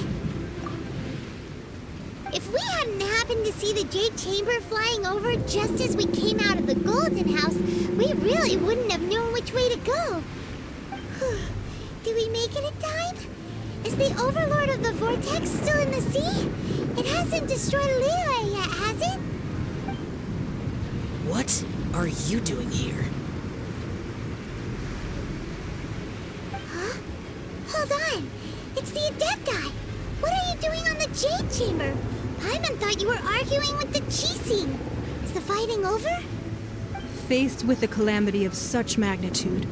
If we hadn't happened to see the Jade Chamber flying over just as we came out of the Golden House, we really wouldn't have known which way to go. Do we make it in time? Is the Overlord of the Vortex still in the sea? It hasn't destroyed Liyue yet, has it? What are you doing here? Huh? Hold on. It's the Adepti! What are you doing on the Jade Chamber? Paimon thought you were arguing with the Qixing. Is the fighting over? Faced with a calamity of such magnitude,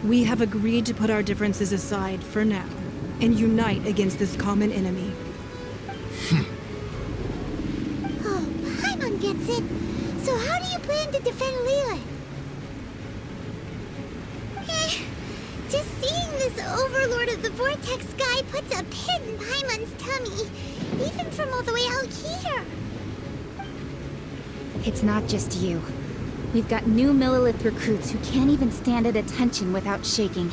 we have agreed to put our differences aside for now and unite against this common enemy. Oh, Paimon gets it. So how do you plan to defend Liyue? Just seeing this Overlord of the Vortex guy puts a pit in Paimon's tummy, even from all the way out here. It's not just you. We've got new Millilith recruits who can't even stand at attention without shaking.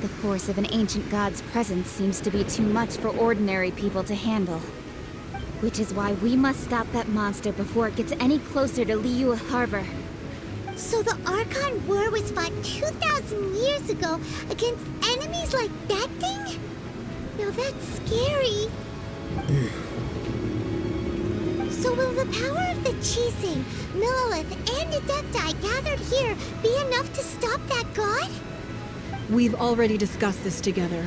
The force of an ancient god's presence seems to be too much for ordinary people to handle. Which is why we must stop that monster before it gets any closer to Liyue Harbor. So the Archon War was fought 2,000 years ago against enemies like that thing? Now that's scary. So will the power of the Qixing, Millilith, and Adepti gathered here be enough to stop that god? We've already discussed this together,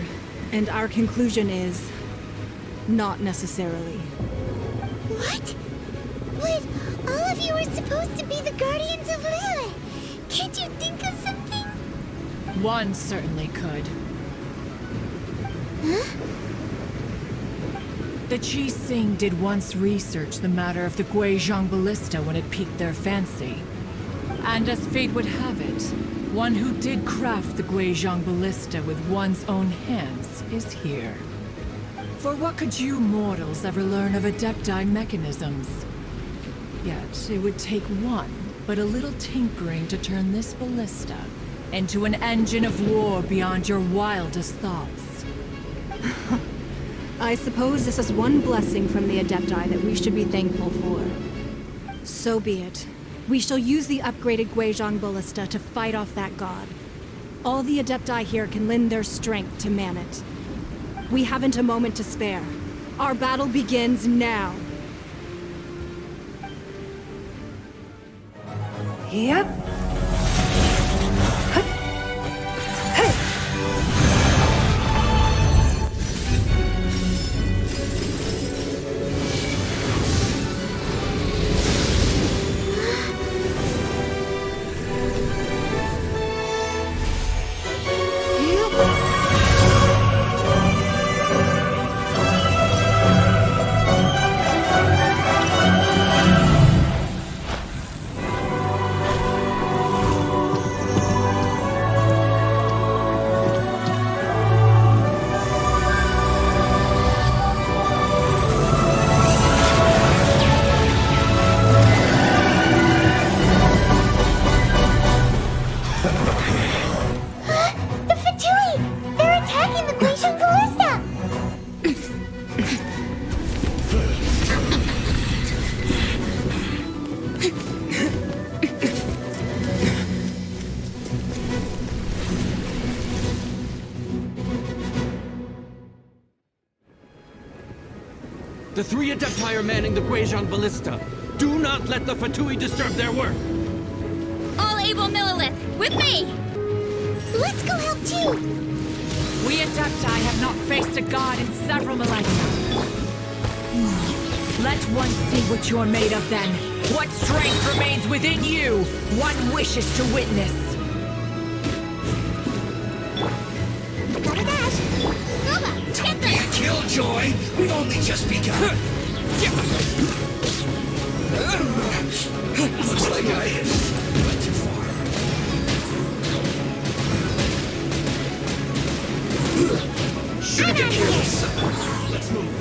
and our conclusion is... not necessarily. What? But all of you are supposed to be the guardians of Liyue. Can't you think of something? One certainly could. Huh? The Qixing did once research the matter of the Guizhong ballista when it piqued their fancy. And as fate would have it, one who did craft the Guizhong ballista with one's own hands is here. For what could you mortals ever learn of Adepti mechanisms? Yet, it would take one, but a little tinkering to turn this ballista into an engine of war beyond your wildest thoughts. I suppose this is one blessing from the Adepti that we should be thankful for. So be it. We shall use the upgraded Guizhong ballista to fight off that god. All the Adepti here can lend their strength to man it. We haven't a moment to spare. Our battle begins now. Yep. Yep. The 3 Adepti are manning the Guizhong ballista. Do not let the Fatui disturb their work. All able Millilith, with me! Let's go help too! We Adepti have not faced a god in several millennia. Let one see what you're made of then. What strength remains within you, one wishes to witness. Gotta dash! Nova, get Be a them! killjoy! We've only just begun! Looks like I went too far. Shouldn't get careless. Let's move.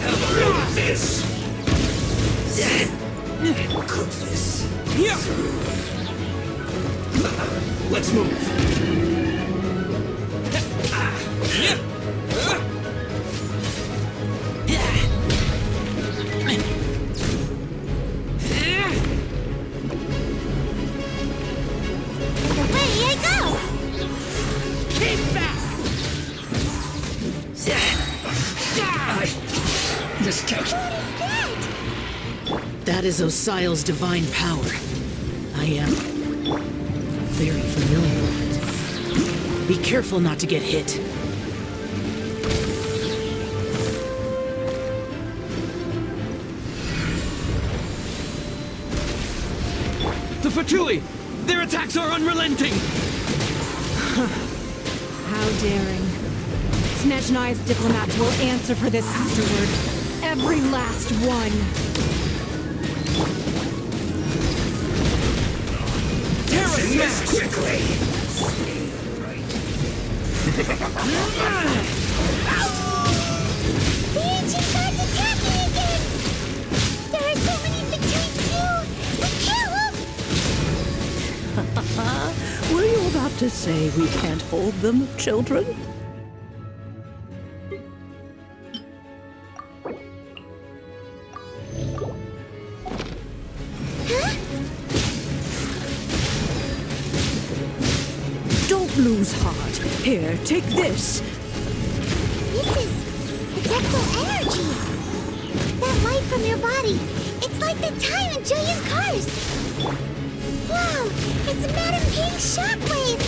Have a go with this! Cook this. Let's move. Away I go! Keep back! I miscalculated. That is Osial's divine power. I am very familiar with it. Be careful not to get hit. The Fatui! Their attacks are unrelenting! How daring. Snezhnai's diplomats will answer for this afterward. Every last one. This quickly! The ancient god's attacking again! There are so many Fatui too! We kill them! Were you about to say we can't hold them, children? Don't lose heart. Here, take this. This is adeptal energy! That light from your body, it's like the time in Julian's cars! Wow, it's Madame Ping's shockwave!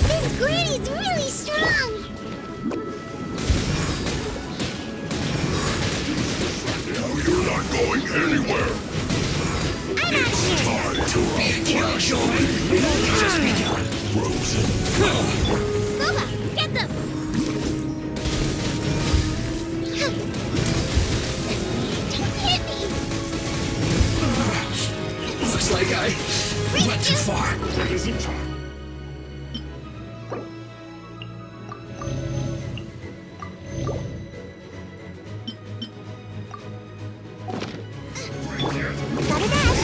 This granny's really strong! Now you're not going anywhere. I'm out It's here! time to Be a killjoy! We've only just begun! Frozen. Nova, get them! Don't hit me! Looks like I went too far. It isn't time. Gotta dash!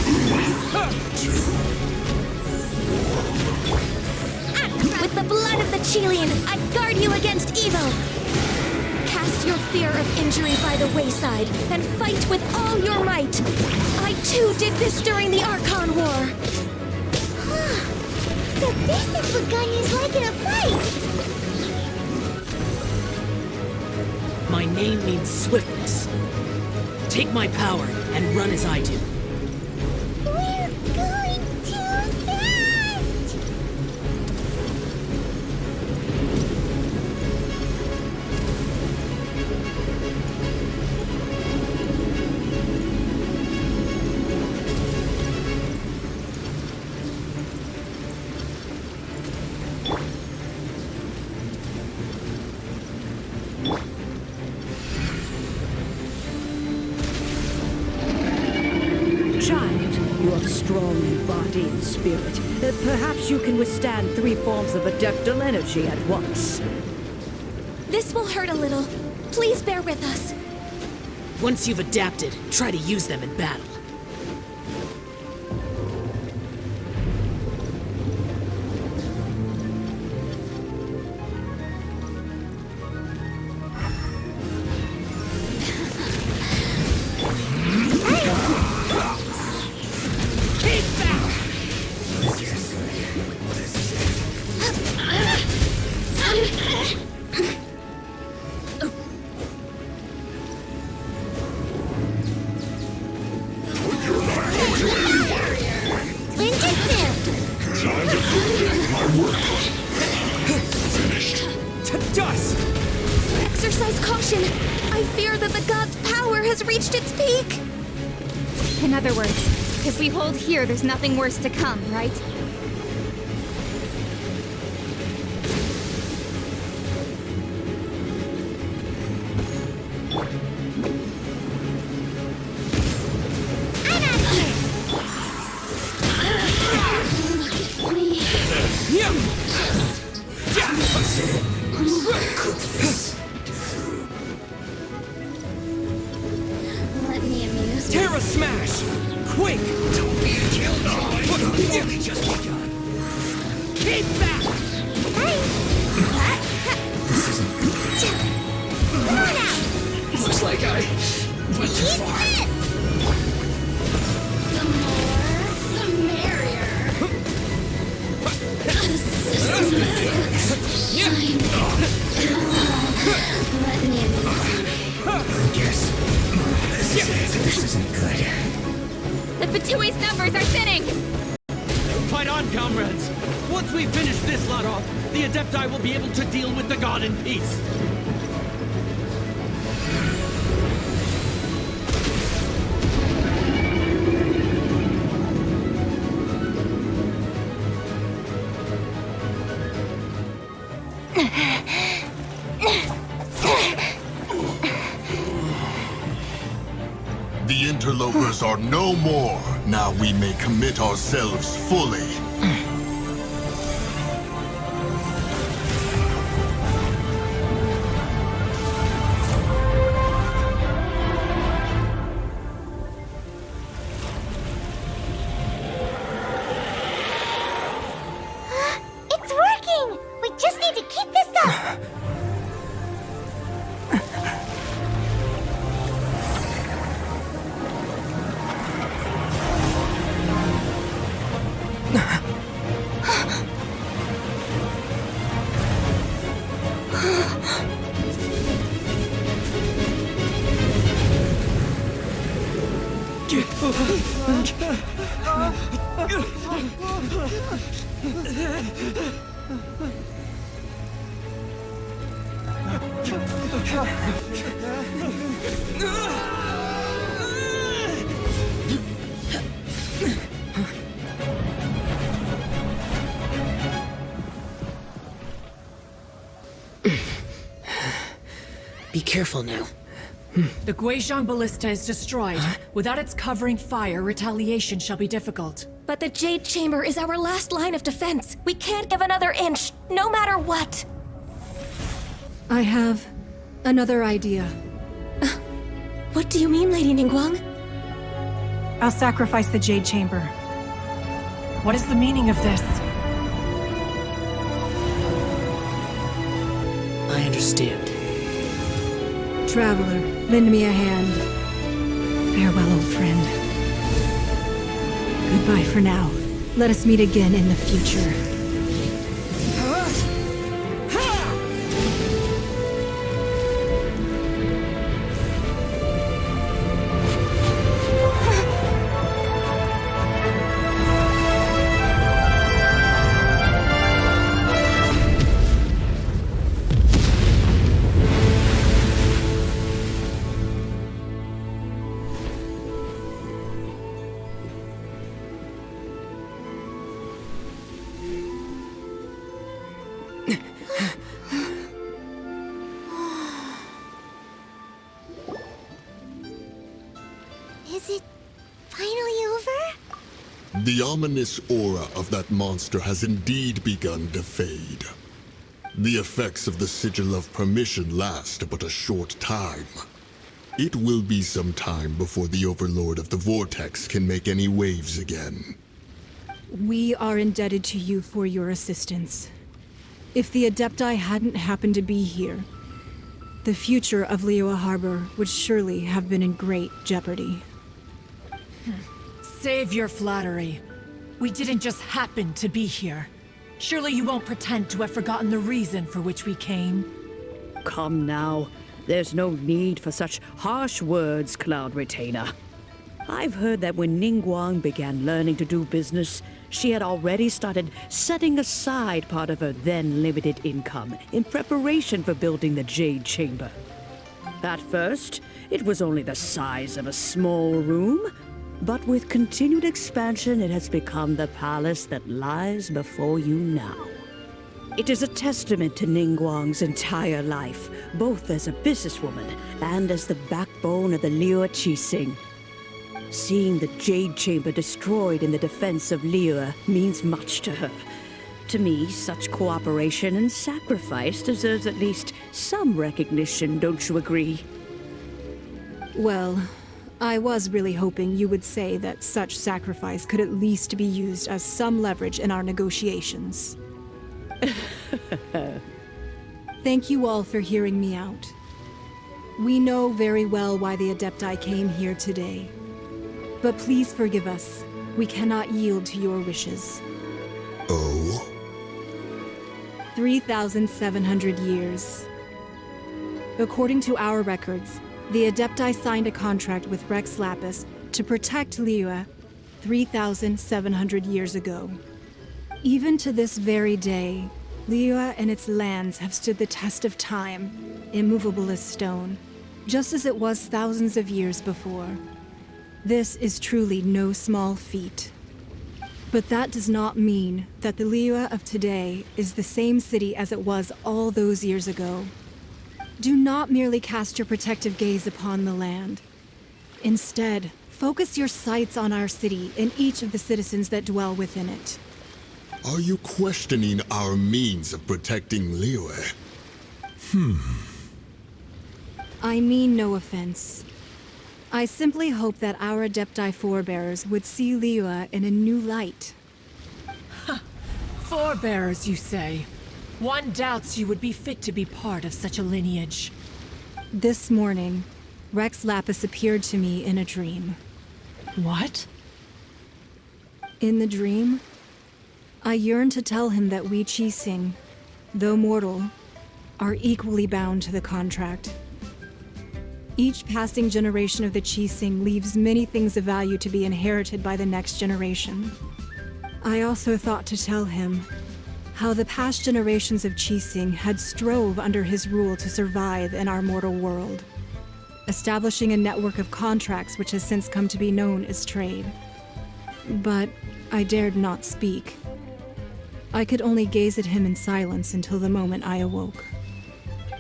With the blood of the Chilean, I guard you against evil! Cast your fear of injury by the wayside, and fight with all your might! I too did this during the Archon War! So this is what Ganyu's like in a fight! My name means swiftness. Take my power and run as I do. We're going too fast! Child, you are strong in body and spirit. Perhaps you can withstand 3 forms of adeptal energy at once. This will hurt a little. Please bear with us. Once you've adapted, try to use them in battle. Exercise caution! I fear that the god's power has reached its peak! In other words, if we hold here, there's nothing worse to come, right? Let me amuse you. Terra Smash! Quick! Don't be a Childe! We've only just begun. Keep back! This isn't good. Looks like I went too far. The more, the merrier. Let me amuse you. I guess this isn't good. The Fatui's numbers are thinning! Fight on, comrades! Once we finish this lot off, the Adepti will be able to deal with the god in peace. The interlopers are no more. Now we may commit ourselves fully. It's working! We just need to keep this up! Be careful now. The Guizhong ballista is destroyed. Without its covering fire, retaliation shall be difficult. But the Jade Chamber is our last line of defense. We can't give another inch, no matter what. I have another idea. What do you mean, Lady Ningguang? I'll sacrifice the Jade Chamber. What is the meaning of this? I understand. Traveler, lend me a hand. Farewell, old friend. Goodbye for now. Let us meet again in the future. Is it finally over? The ominous aura of that monster has indeed begun to fade. The effects of the Sigil of Permission last but a short time. It will be some time before the Overlord of the Vortex can make any waves again. We are indebted to you for your assistance. If the Adepti hadn't happened to be here, the future of Liyue Harbor would surely have been in great jeopardy. Save your flattery. We didn't just happen to be here. Surely you won't pretend to have forgotten the reason for which we came. Come now. There's no need for such harsh words, Cloud Retainer. I've heard that when Ningguang began learning to do business, she had already started setting aside part of her then limited income in preparation for building the Jade Chamber. At first, it was only the size of a small room, but with continued expansion, it has become the palace that lies before you now. It is a testament to Ningguang's entire life, both as a businesswoman and as the backbone of the Liyue Qixing. Seeing the Jade Chamber destroyed in the defense of Liyue means much to her. To me, such cooperation and sacrifice deserves at least some recognition, don't you agree? Well, I was really hoping you would say that such sacrifice could at least be used as some leverage in our negotiations. Thank you all for hearing me out. We know very well why the Adepti came here today. But please forgive us. We cannot yield to your wishes. Oh? 3,700 years. According to our records, the Adepti signed a contract with Rex Lapis to protect Liyue 3,700 years ago. Even to this very day, Liyue and its lands have stood the test of time, immovable as stone, just as it was thousands of years before. This is truly no small feat. But that does not mean that the Liyue of today is the same city as it was all those years ago. Do not merely cast your protective gaze upon the land. Instead, focus your sights on our city and each of the citizens that dwell within it. Are you questioning our means of protecting Liyue? I mean no offense. I simply hope that our Adepti forebears would see Liyue in a new light. Forebearers, you say? One doubts you would be fit to be part of such a lineage. This morning, Rex Lapis appeared to me in a dream. What? In the dream, I yearned to tell him that we Qixing, though mortal, are equally bound to the contract. Each passing generation of the Qixing leaves many things of value to be inherited by the next generation. I also thought to tell him how the past generations of Qixing had strove under his rule to survive in our mortal world, establishing a network of contracts which has since come to be known as trade. But I dared not speak. I could only gaze at him in silence until the moment I awoke.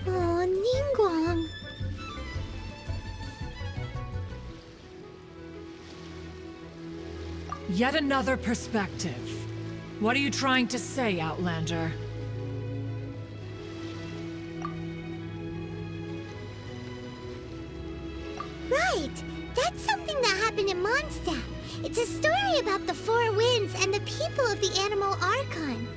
Oh, Ningguang. Yet another perspective. What are you trying to say, Outlander? Right! That's something that happened in Mondstadt. It's a story about the Four Winds and the people of the Animal Archon.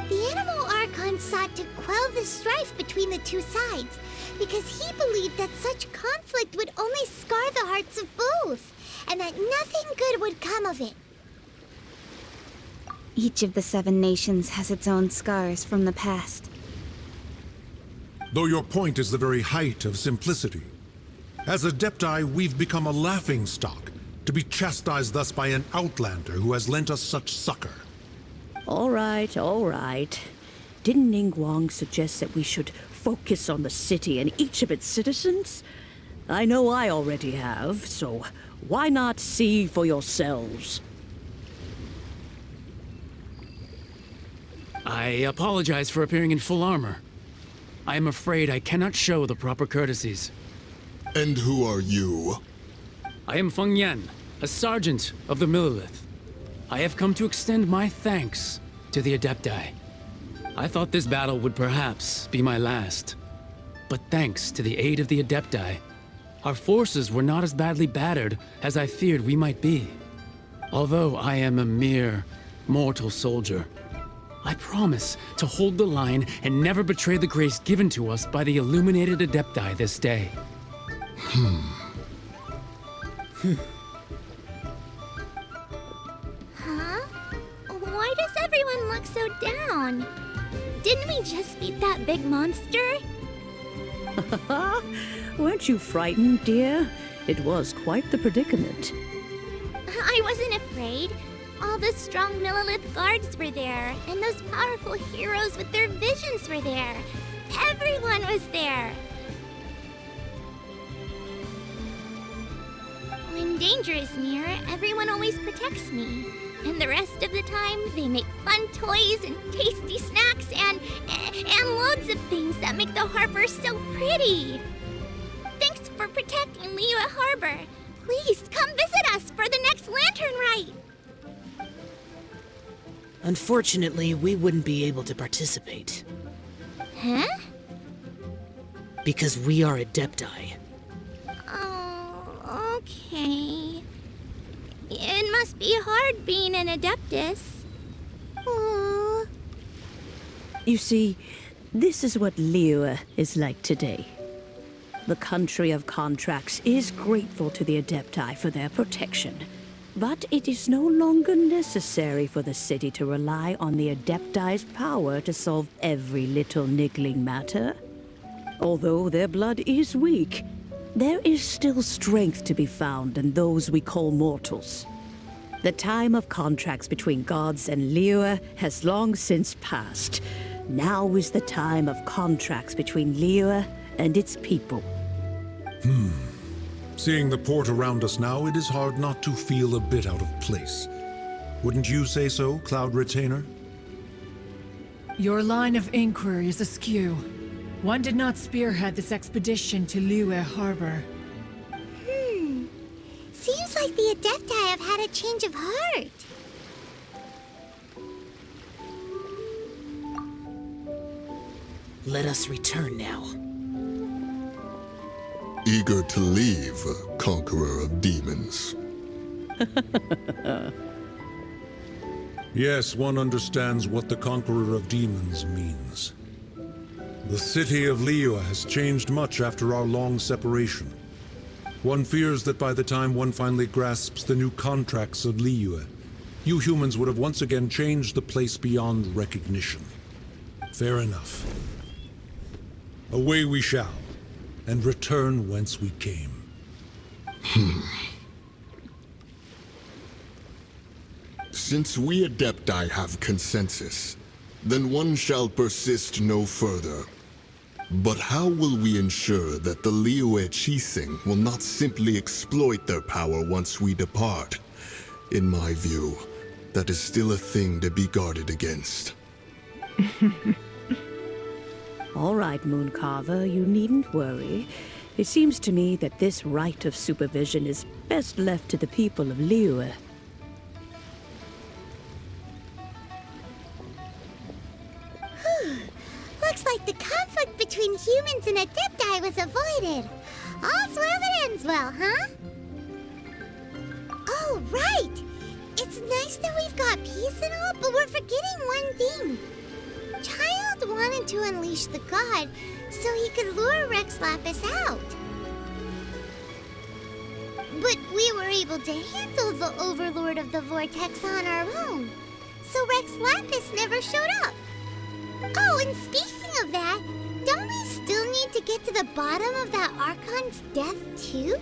The Animal Archon sought to quell the strife between the two sides, because he believed that such conflict would only scar the hearts of both, and that nothing good would come of it. Each of the 7 nations has its own scars from the past. Though your point is the very height of simplicity. As Adepti, we've become a laughingstock, to be chastised thus by an outlander who has lent us such succor. All right, all right. Didn't Ningguang suggest that we should focus on the city and each of its citizens? I know I already have, so why not see for yourselves? I apologize for appearing in full armor. I am afraid I cannot show the proper courtesies. And who are you? I am Feng Yan, a sergeant of the Millilith. I have come to extend my thanks to the Adepti. I thought this battle would perhaps be my last. But thanks to the aid of the Adepti, our forces were not as badly battered as I feared we might be. Although I am a mere mortal soldier, I promise to hold the line and never betray the grace given to us by the illuminated Adepti this day. Huh? Why does everyone look so down? Didn't we just beat that big monster? Weren't you frightened, dear? It was quite the predicament. I wasn't afraid. All the strong Millilith guards were there, and those powerful heroes with their visions were there. Everyone was there. danger is near, everyone always protects me. And the rest of the time, they make fun toys and tasty snacks and loads of things that make the harbor so pretty. Thanks for protecting Liyue Harbor. Please come visit us for the next lantern rite. Unfortunately, we wouldn't be able to participate. Huh? Because we are Adepti. Oh, okay. It must be hard being an Adeptus. Aww. You see, this is what Liyue is like today. The country of contracts is grateful to the Adepti for their protection. But it is no longer necessary for the city to rely on the Adepti's power to solve every little niggling matter. Although their blood is weak, there is still strength to be found in those we call mortals. The time of contracts between gods and Liyue has long since passed. Now is the time of contracts between Liyue and its people. Seeing the port around us now, it is hard not to feel a bit out of place. Wouldn't you say so, Cloud Retainer? Your line of inquiry is askew. One did not spearhead this expedition to Liyue Harbor. Seems like the Adepti have had a change of heart. Let us return now. Eager to leave, Conqueror of Demons. Yes, one understands what the Conqueror of Demons means. The city of Liyue has changed much after our long separation. One fears that by the time one finally grasps the new contracts of Liyue, you humans would have once again changed the place beyond recognition. Fair enough. Away we shall, and return whence we came. Since we Adepti have consensus, then one shall persist no further. But how will we ensure that the Liyue Chising will not simply exploit their power once we depart? In my view, that is still a thing to be guarded against. All right, Mooncarver, you needn't worry. It seems to me that this right of supervision is best left to the people of Liyue. Looks like the conflict between humans and Adepti was avoided. All's well that ends well, huh? Oh, right! It's nice that we've got peace and all, but we're forgetting one thing. Childe wanted to unleash the god so he could lure Rex Lapis out. But we were able to handle the Overlord of the Vortex on our own, so Rex Lapis never showed up. Oh, and speaking of that, don't we still need to get to the bottom of that Archon's death, too?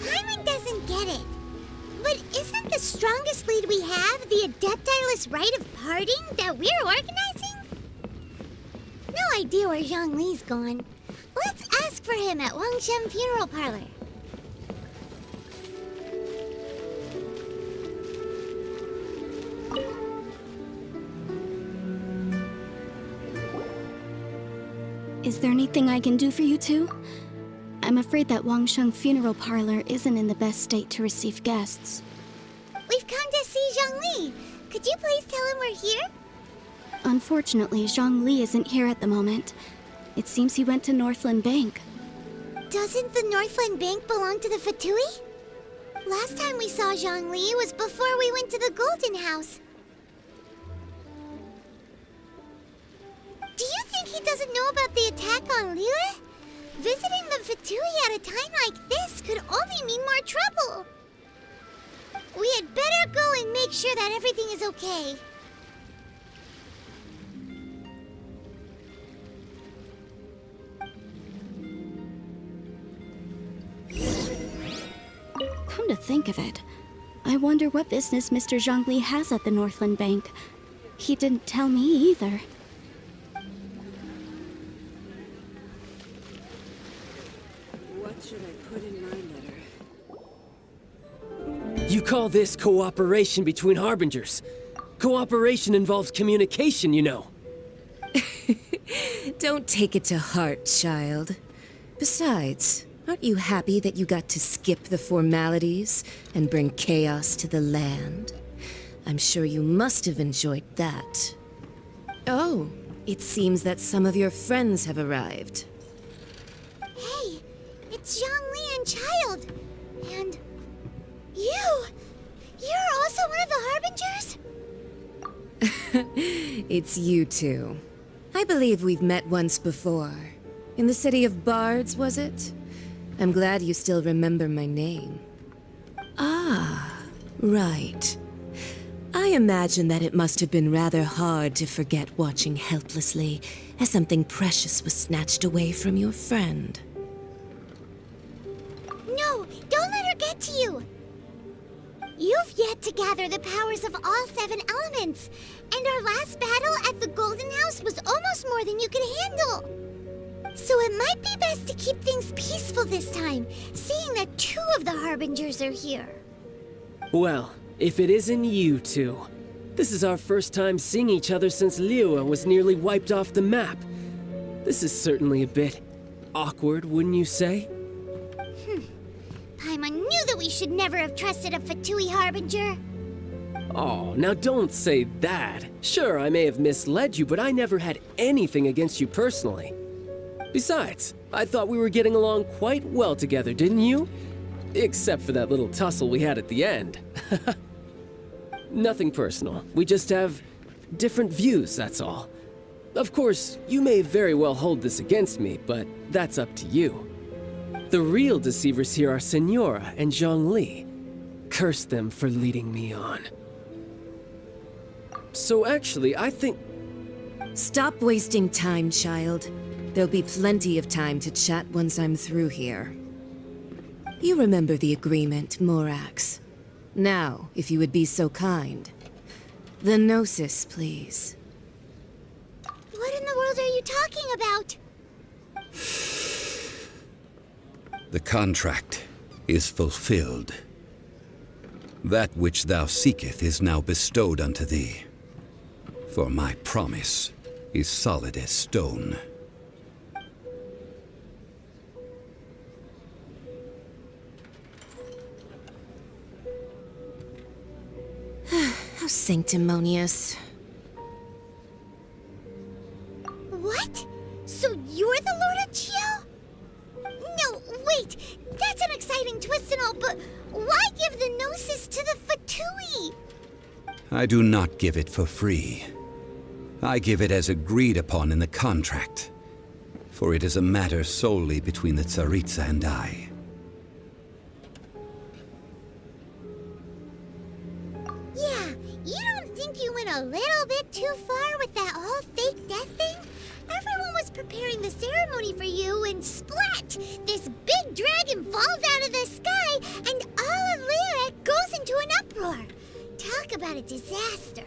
Paimon doesn't get it. But isn't the strongest lead we have the Adepti-less rite of parting that we're organizing? No idea where Zhongli's gone. Let's ask for him at Wangshen Funeral Parlor. Is there anything I can do for you two? I'm afraid that Wangshen Funeral Parlor isn't in the best state to receive guests. We've come to see Zhongli. Could you please tell him we're here? Unfortunately, Zhongli isn't here at the moment. It seems he went to Northland Bank. Doesn't the Northland Bank belong to the Fatui? Last time we saw Zhongli was before we went to the Golden House. Do you think he doesn't know about the attack on Liyue? Visiting the Fatui at a time like this could only mean more trouble. We had better go and make sure that everything is okay. Come to think of it, I wonder what business Mr. Zhongli has at the Northland Bank. He didn't tell me either. should I put in my letter? You call this cooperation between Harbingers? Cooperation involves communication, you know. Don't take it to heart, child. Besides, aren't you happy that you got to skip the formalities and bring chaos to the land? I'm sure you must have enjoyed that. Oh, it seems that some of your friends have arrived. Hey, it's Zhongli and Childe. And you! You're also one of the Harbingers? It's you two. I believe we've met once before. In the City of Bards, was it? I'm glad you still remember my name. Ah, right. I imagine that it must have been rather hard to forget watching helplessly as something precious was snatched away from your friend. No, don't let her get to you! You've yet to gather the powers of all 7 elements, and our last battle at the Golden House was almost more than you could handle. So it might be best to keep things peaceful this time, seeing that 2 of the Harbingers are here. Well, if it isn't you two. This is our first time seeing each other since Liyue was nearly wiped off the map. This is certainly a bit awkward, wouldn't you say? Paimon knew that we should never have trusted a Fatui Harbinger. Oh, now don't say that. Sure, I may have misled you, but I never had anything against you personally. Besides, I thought we were getting along quite well together, didn't you? Except for that little tussle we had at the end. Nothing personal. We just have different views, that's all. Of course, you may very well hold this against me, but that's up to you. The real deceivers here are Senora and Zhongli. Curse them for leading me on. So actually, I think... Stop wasting time, child. There'll be plenty of time to chat once I'm through here. You remember the agreement, Morax. Now, if you would be so kind. The Gnosis, please. What in the world are you talking about? The contract is fulfilled. That which thou seeketh is now bestowed unto thee. For my promise is solid as stone. How sanctimonious. What? So you're the Lord of Chio? No, wait! That's an exciting twist and all, but why give the Gnosis to the Fatui? I do not give it for free. I give it as agreed upon in the contract, for it is a matter solely between the Tsaritsa and I. Yeah, you don't think you went a little bit too far with that whole fake death thing? Everyone was preparing the ceremony for you, and splat! This big dragon falls out of the sky, and all of Liyue goes into an uproar. Talk about a disaster.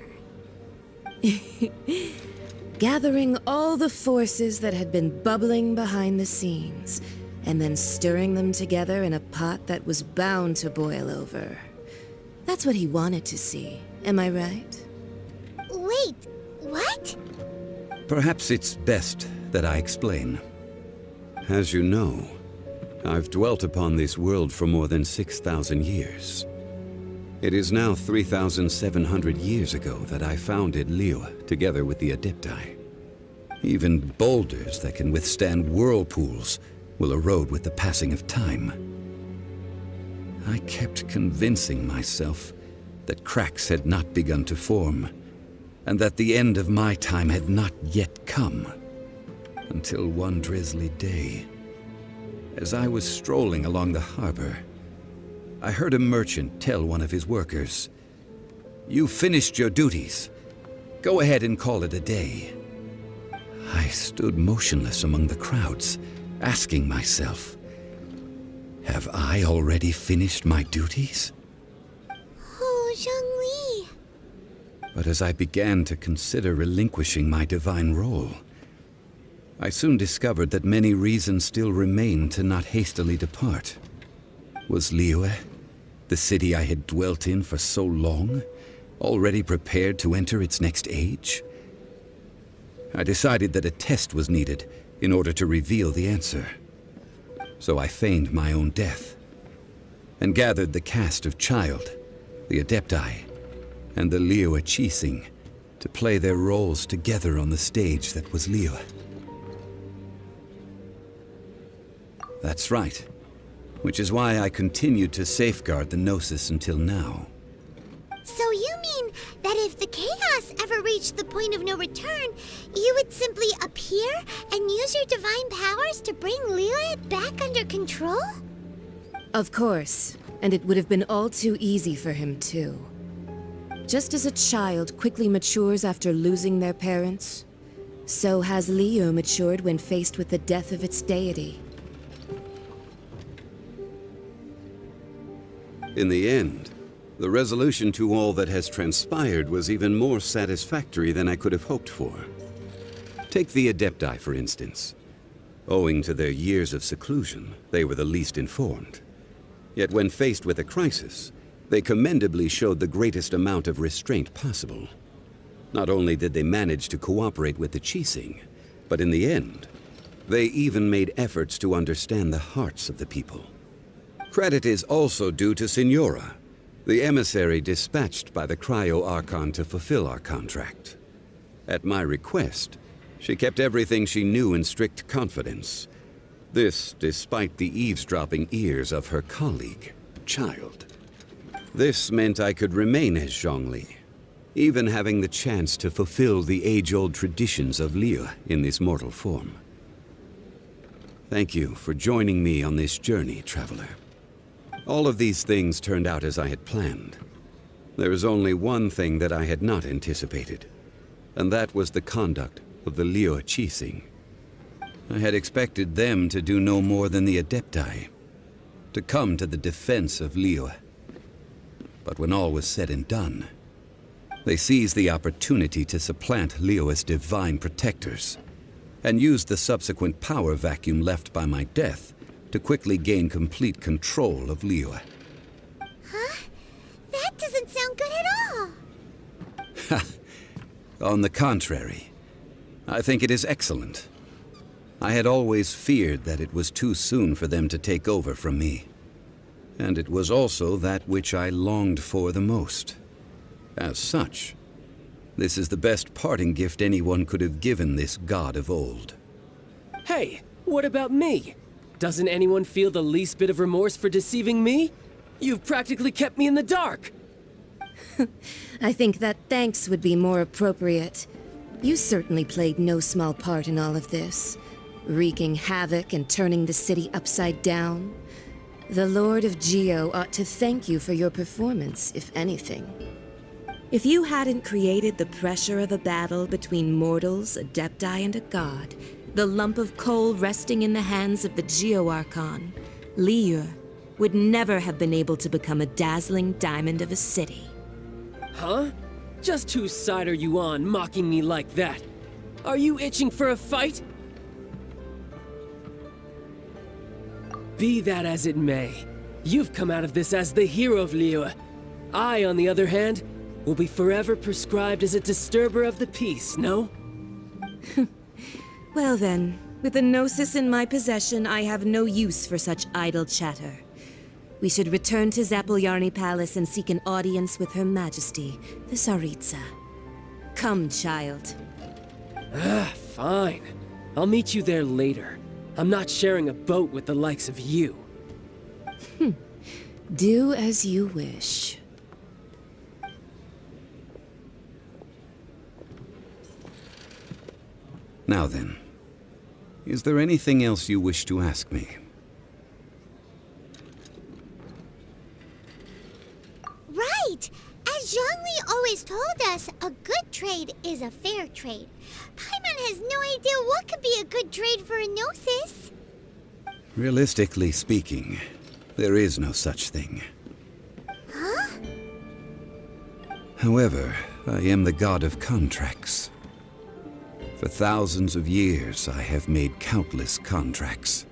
Gathering all the forces that had been bubbling behind the scenes, and then stirring them together in a pot that was bound to boil over. That's what he wanted to see, am I right? Wait, what? Perhaps it's best that I explain. As you know, I've dwelt upon this world for more than 6,000 years. It is now 3,700 years ago that I founded Liyue together with the Adepti. Even boulders that can withstand whirlpools will erode with the passing of time. I kept convincing myself that cracks had not begun to form, and that the end of my time had not yet come. Until one drizzly day, as I was strolling along the harbor, I heard a merchant tell one of his workers, "You've finished your duties. Go ahead and call it a day." I stood motionless among the crowds, asking myself, have I already finished my duties? Oh, Zhongli. But as I began to consider relinquishing my divine role, I soon discovered that many reasons still remained to not hastily depart. Was Liyue, the city I had dwelt in for so long, already prepared to enter its next age? I decided that a test was needed in order to reveal the answer. So I feigned my own death, and gathered the cast of Childe, the Adepti, and the Liyue Qixing to play their roles together on the stage that was Liyue. That's right. Which is why I continued to safeguard the Gnosis until now. So you mean that if the chaos ever reached the point of no return, you would simply appear and use your divine powers to bring Liyue back under control? Of course, and it would have been all too easy for him too. Just as a child quickly matures after losing their parents, so has Liyue matured when faced with the death of its deity. In the end, the resolution to all that has transpired was even more satisfactory than I could have hoped for. Take the Adepti, for instance. Owing to their years of seclusion, they were the least informed. Yet when faced with a crisis, they commendably showed the greatest amount of restraint possible. Not only did they manage to cooperate with the Qixing, but in the end, they even made efforts to understand the hearts of the people. Credit is also due to Signora, the emissary dispatched by the Cryo-Archon to fulfill our contract. At my request, she kept everything she knew in strict confidence. This despite the eavesdropping ears of her colleague, Childe. This meant I could remain as Zhongli, even having the chance to fulfill the age-old traditions of Liyue in this mortal form. Thank you for joining me on this journey, Traveler. All of these things turned out as I had planned. There is only one thing that I had not anticipated, and that was the conduct of the Liyue Qixing. I had expected them to do no more than the Adepti, to come to the defense of Liyue. But when all was said and done, they seized the opportunity to supplant Liyue's divine protectors, and used the subsequent power vacuum left by my death to quickly gain complete control of Liyue. Huh? That doesn't sound good at all. On the contrary, I think it is excellent. I had always feared that it was too soon for them to take over from me. And it was also that which I longed for the most. As such, this is the best parting gift anyone could have given this god of old. Hey, what about me? Doesn't anyone feel the least bit of remorse for deceiving me? You've practically kept me in the dark! I think that thanks would be more appropriate. You certainly played no small part in all of this, wreaking havoc and turning the city upside down. The Lord of Geo ought to thank you for your performance, if anything. If you hadn't created the pressure of a battle between mortals, Adepti, and a god, the lump of coal resting in the hands of the Geo-Archon, Liyue, would never have been able to become a dazzling diamond of a city. Huh? Just whose side are you on, mocking me like that? Are you itching for a fight? Be that as it may, you've come out of this as the hero of Liyue. I, on the other hand, will be forever prescribed as a disturber of the peace, no? Well then, with the Gnosis in my possession, I have no use for such idle chatter. We should return to Zapoljarny Palace and seek an audience with Her Majesty, the Tsaritsa. Come, child. Fine. I'll meet you there later. I'm not sharing a boat with the likes of you. Do as you wish. Now then, is there anything else you wish to ask me? Right! As Zhongli always told us, a good trade is a fair trade. Paimon has no idea what could be a good trade for a Gnosis. Realistically speaking, there is no such thing. Huh? However, I am the god of contracts. For thousands of years, I have made countless contracts.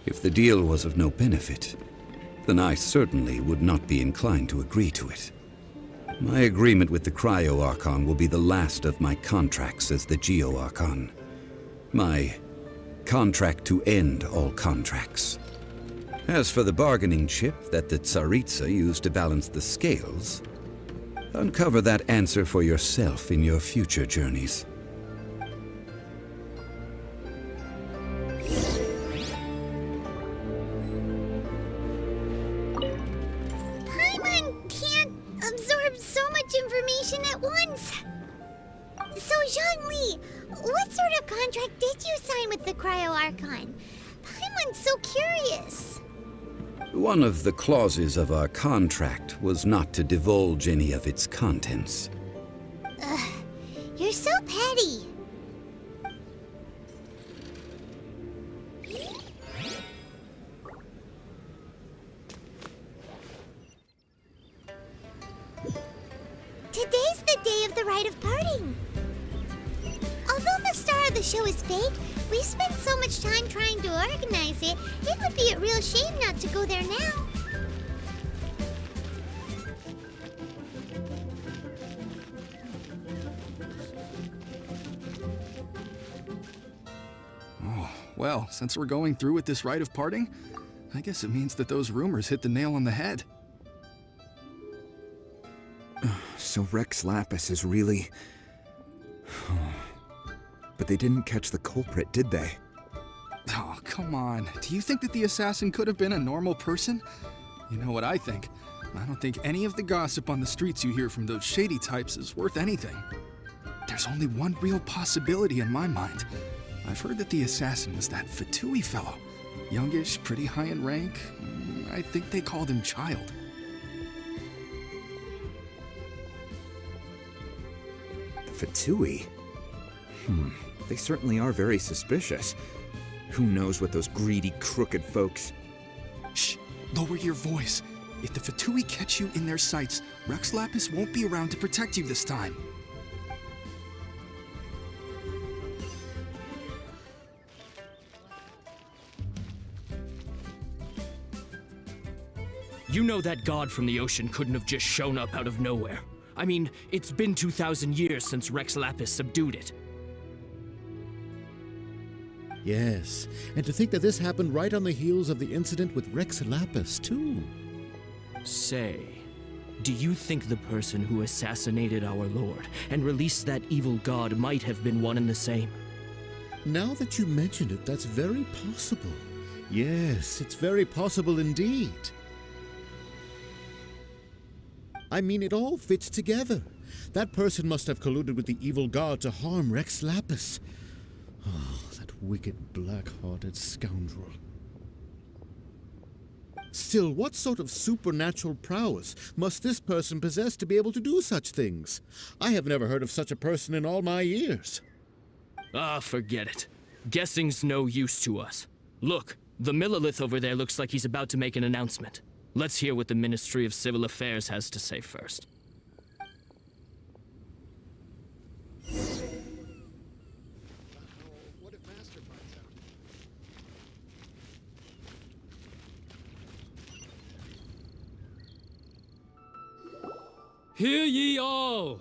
If the deal was of no benefit, then I certainly would not be inclined to agree to it. My agreement with the Cryo-Archon will be the last of my contracts as the Geo-Archon. My contract to end all contracts. As for the bargaining chip that the Tsaritsa used to balance the scales, uncover that answer for yourself in your future journeys. Paimon can't absorb so much information at once. So, Zhongli, what sort of contract did you sign with the Cryo-Archon? Paimon's so curious. One of the clauses of our contract was not to divulge any of its contents. Ugh, you're so petty. Today's the day of the rite of parting. Although the star of the show is fake, we spent so much time trying to organize it, it would be a real shame not to go there now. Oh, well, since we're going through with this rite of parting, I guess it means that those rumors hit the nail on the head. So Rex Lapis is really... But they didn't catch the culprit, did they? Oh, come on. Do you think that the assassin could have been a normal person? You know what I think. I don't think any of the gossip on the streets you hear from those shady types is worth anything. There's only one real possibility in my mind. I've heard that the assassin was that Fatui fellow. Youngish, pretty high in rank. I think they called him Childe. Fatui? They certainly are very suspicious. Who knows what those greedy, crooked folks... Shh! Lower your voice. If the Fatui catch you in their sights, Rex Lapis won't be around to protect you this time. You know that god from the ocean couldn't have just shown up out of nowhere. I mean, it's been 2,000 years since Rex Lapis subdued it. Yes, and to think that this happened right on the heels of the incident with Rex Lapis, too. Say, do you think the person who assassinated our lord and released that evil god might have been one and the same? Now that you mention it, that's very possible. Yes, it's very possible indeed. I mean, it all fits together. That person must have colluded with the evil god to harm Rex Lapis. Oh, that wicked, black-hearted scoundrel. Still, what sort of supernatural prowess must this person possess to be able to do such things? I have never heard of such a person in all my years. Ah, forget it. Guessing's no use to us. Look, the Millilith over there looks like he's about to make an announcement. Let's hear what the Ministry of Civil Affairs has to say first. Hear ye all!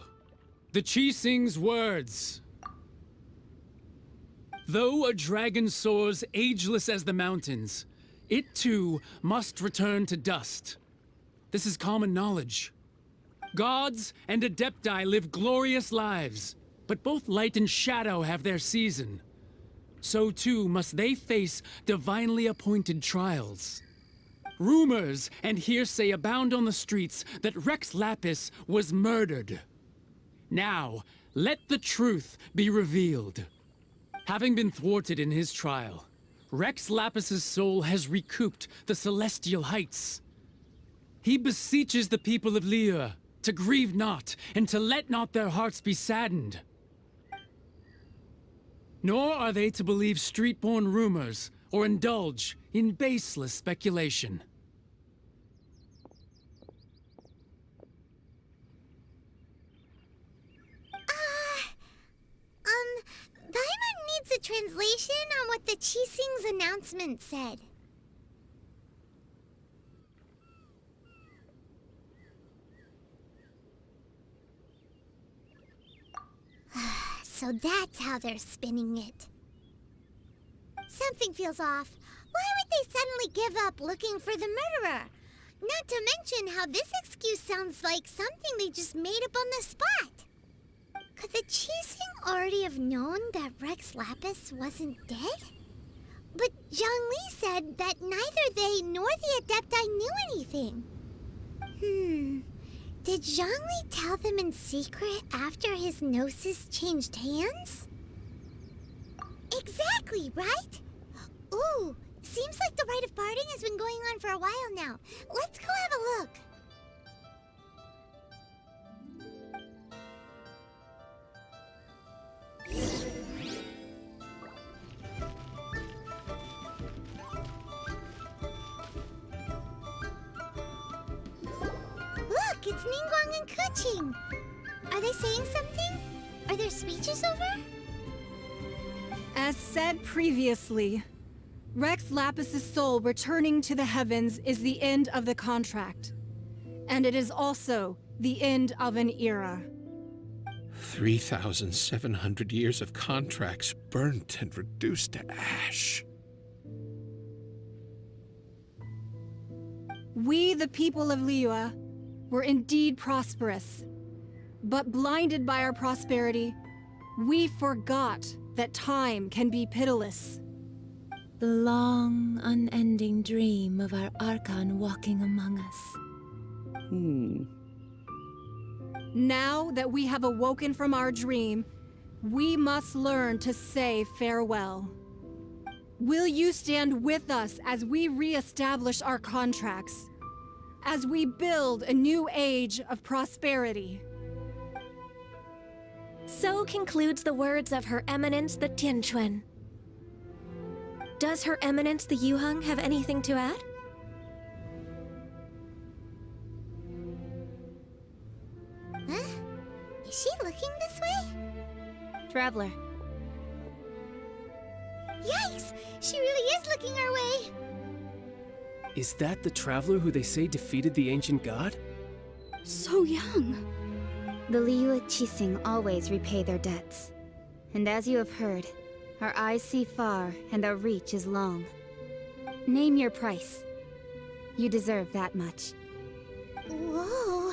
The Qixing's words. Though a dragon soars ageless as the mountains, it too must return to dust. This is common knowledge. Gods and Adepti live glorious lives, but both light and shadow have their season. So too must they face divinely appointed trials. Rumors and hearsay abound on the streets that Rex Lapis was murdered. Now, let the truth be revealed. Having been thwarted in his trial, Rex Lapis's soul has recouped the celestial heights. He beseeches the people of Liyue to grieve not and to let not their hearts be saddened. Nor are they to believe street-born rumors or indulge in baseless speculation. translation on what the Qixing's announcement said. So that's how they're spinning it. Something feels off. Why would they suddenly give up looking for the murderer? Not to mention how this excuse sounds like something they just made up on the spot. Could the Qixing already have known that Rex Lapis wasn't dead? But Zhongli said that neither they nor the Adepti knew anything. Did Zhongli tell them in secret after his gnosis changed hands? Exactly, right? Ooh, seems like the rite of parting has been going on for a while now. Let's go have a look. Look, it's Ningguang and Keqing. Are they saying something? Are their speeches over? As said previously, Rex Lapis's soul returning to the heavens is the end of the contract. And it is also the end of an era. 3,700 years of contracts burnt and reduced to ash. We, the people of Liyue, were indeed prosperous. But blinded by our prosperity, we forgot that time can be pitiless. The long, unending dream of our Archon walking among us. Now that we have awoken from our dream, we must learn to say farewell. Will you stand with us as we re-establish our contracts? As we build a new age of prosperity? So concludes the words of Her Eminence the Tianquan. Does Her Eminence the Yuheng have anything to add? Huh? Is she looking this way? Traveler. Yikes! She really is looking our way! Is that the Traveler who they say defeated the ancient god? So young. The Liyue Qixing always repay their debts. And as you have heard, our eyes see far and our reach is long. Name your price. You deserve that much. Whoa!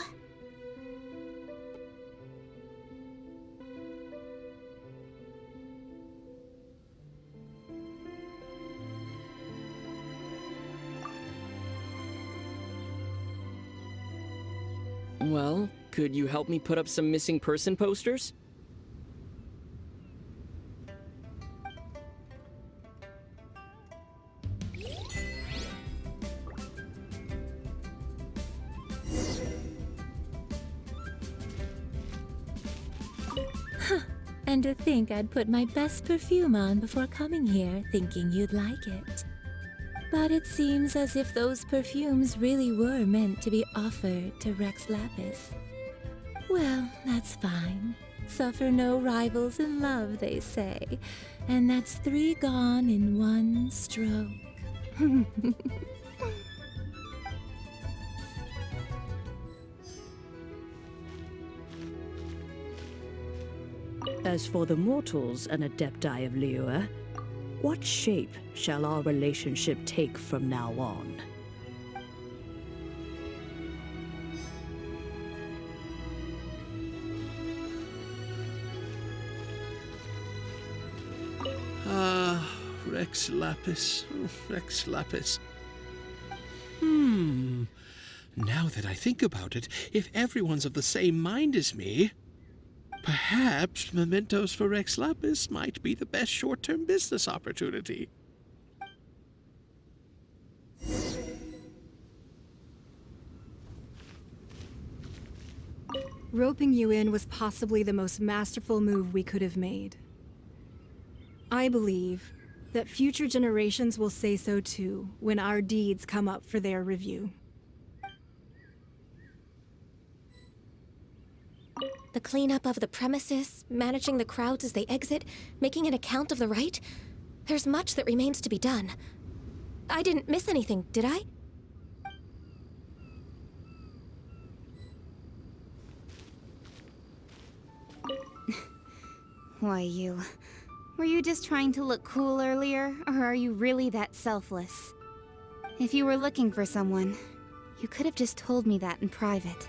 Well, could you help me put up some missing person posters? And to think I'd put my best perfume on before coming here, thinking you'd like it. But it seems as if those perfumes really were meant to be offered to Rex Lapis. Well, that's fine. Suffer no rivals in love, they say. And that's 3 gone in 1 stroke. As for the mortals and Adepti of Liyue, what shape shall our relationship take from now on? Rex Lapis, Rex Lapis. Now that I think about it, if everyone's of the same mind as me, perhaps mementos for Rex Lapis might be the best short-term business opportunity. Roping you in was possibly the most masterful move we could have made. I believe that future generations will say so too when our deeds come up for their review. The cleanup of the premises, managing the crowds as they exit, making an account of the rite. There's much that remains to be done. I didn't miss anything, did I? Why, you... Were you just trying to look cool earlier, or are you really that selfless? If you were looking for someone, you could have just told me that in private.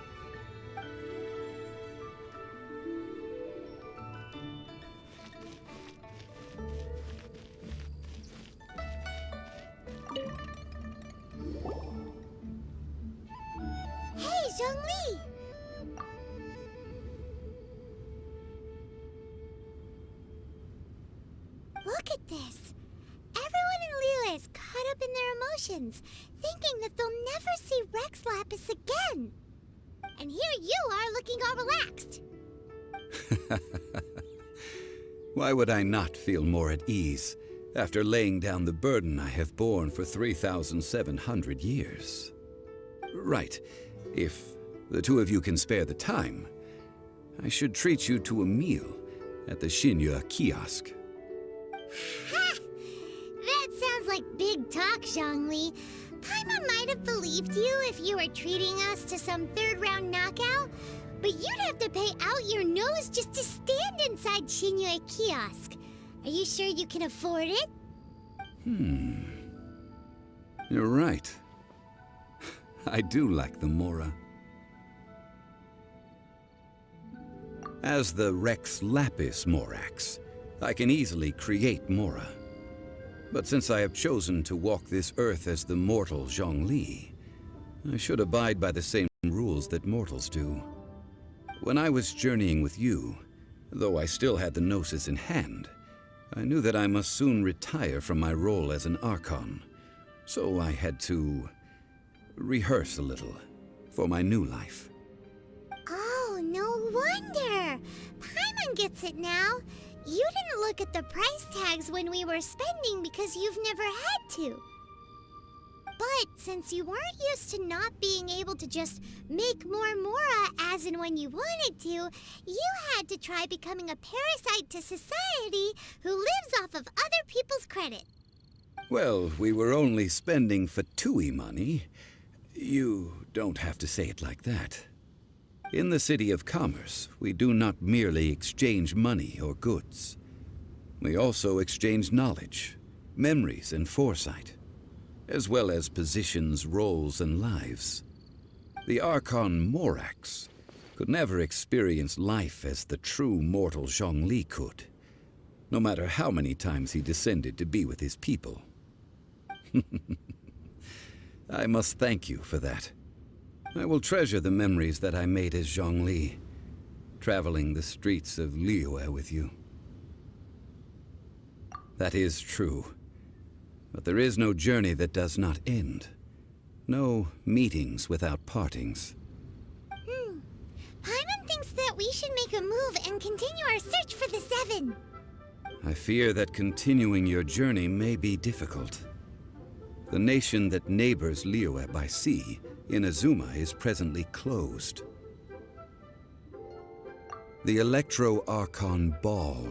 Hey, Zhongli! Look at this. Everyone in Liyue is caught up in their emotions, thinking that they'll never see Rex Lapis again. And here you are looking all relaxed. Why would I not feel more at ease after laying down the burden I have borne for 3,700 years? Right. If the two of you can spare the time, I should treat you to a meal at the Xinye kiosk. Ha! That sounds like big talk, Zhongli. Paimon might have believed you if you were treating us to some third-round knockout, but you'd have to pay out your nose just to stand inside Xinye kiosk. Are you sure you can afford it? You're right. I do like the Mora. As the Rex Lapis Morax, I can easily create Mora. But since I have chosen to walk this earth as the mortal Zhongli, I should abide by the same rules that mortals do. When I was journeying with you, though I still had the Gnosis in hand, I knew that I must soon retire from my role as an Archon, so I had to rehearse a little for my new life. Oh, no wonder! Paimon gets it now. You didn't look at the price tags when we were spending because you've never had to. But since you weren't used to not being able to just make more Mora as and when you wanted to, you had to try becoming a parasite to society who lives off of other people's credit. Well, we were only spending Fatui money. You don't have to say it like that. In the City of Commerce, we do not merely exchange money or goods. We also exchange knowledge, memories, and foresight, as well as positions, roles, and lives. The Archon Morax could never experience life as the true mortal Zhongli could, no matter how many times he descended to be with his people. I must thank you for that. I will treasure the memories that I made as Zhongli, traveling the streets of Liyue with you. That is true. But there is no journey that does not end. No meetings without partings. Paimon thinks that we should make a move and continue our search for the Seven. I fear that continuing your journey may be difficult. The nation that neighbors Liyue by sea, Inazuma, is presently closed. The Electro-Archon Ball.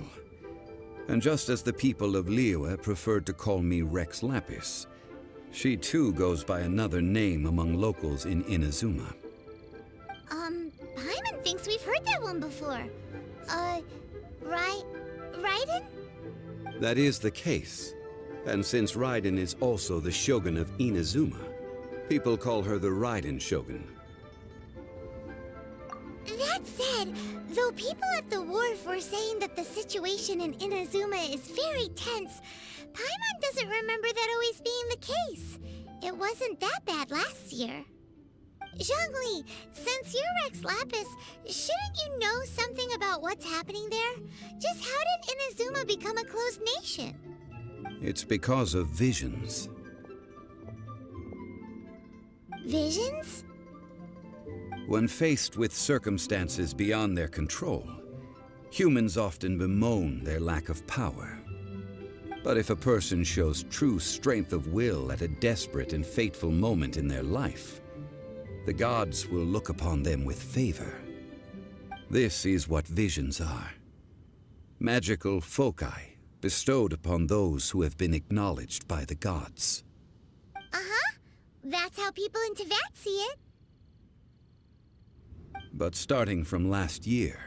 And just as the people of Liyue preferred to call me Rex Lapis, she too goes by another name among locals in Inazuma. Paimon thinks we've heard that one before. Raiden? That is the case. And since Raiden is also the Shogun of Inazuma, people call her the Raiden Shogun. That said, though people at the wharf were saying that the situation in Inazuma is very tense, Paimon doesn't remember that always being the case. It wasn't that bad last year. Zhongli, since you're Rex Lapis, shouldn't you know something about what's happening there? Just how did Inazuma become a closed nation? It's because of visions. Visions? When faced with circumstances beyond their control, humans often bemoan their lack of power. But if a person shows true strength of will at a desperate and fateful moment in their life, the gods will look upon them with favor. This is what visions are. Magical foci bestowed upon those who have been acknowledged by the gods. Uh-huh. That's how people in Teyvat see it. But starting from last year,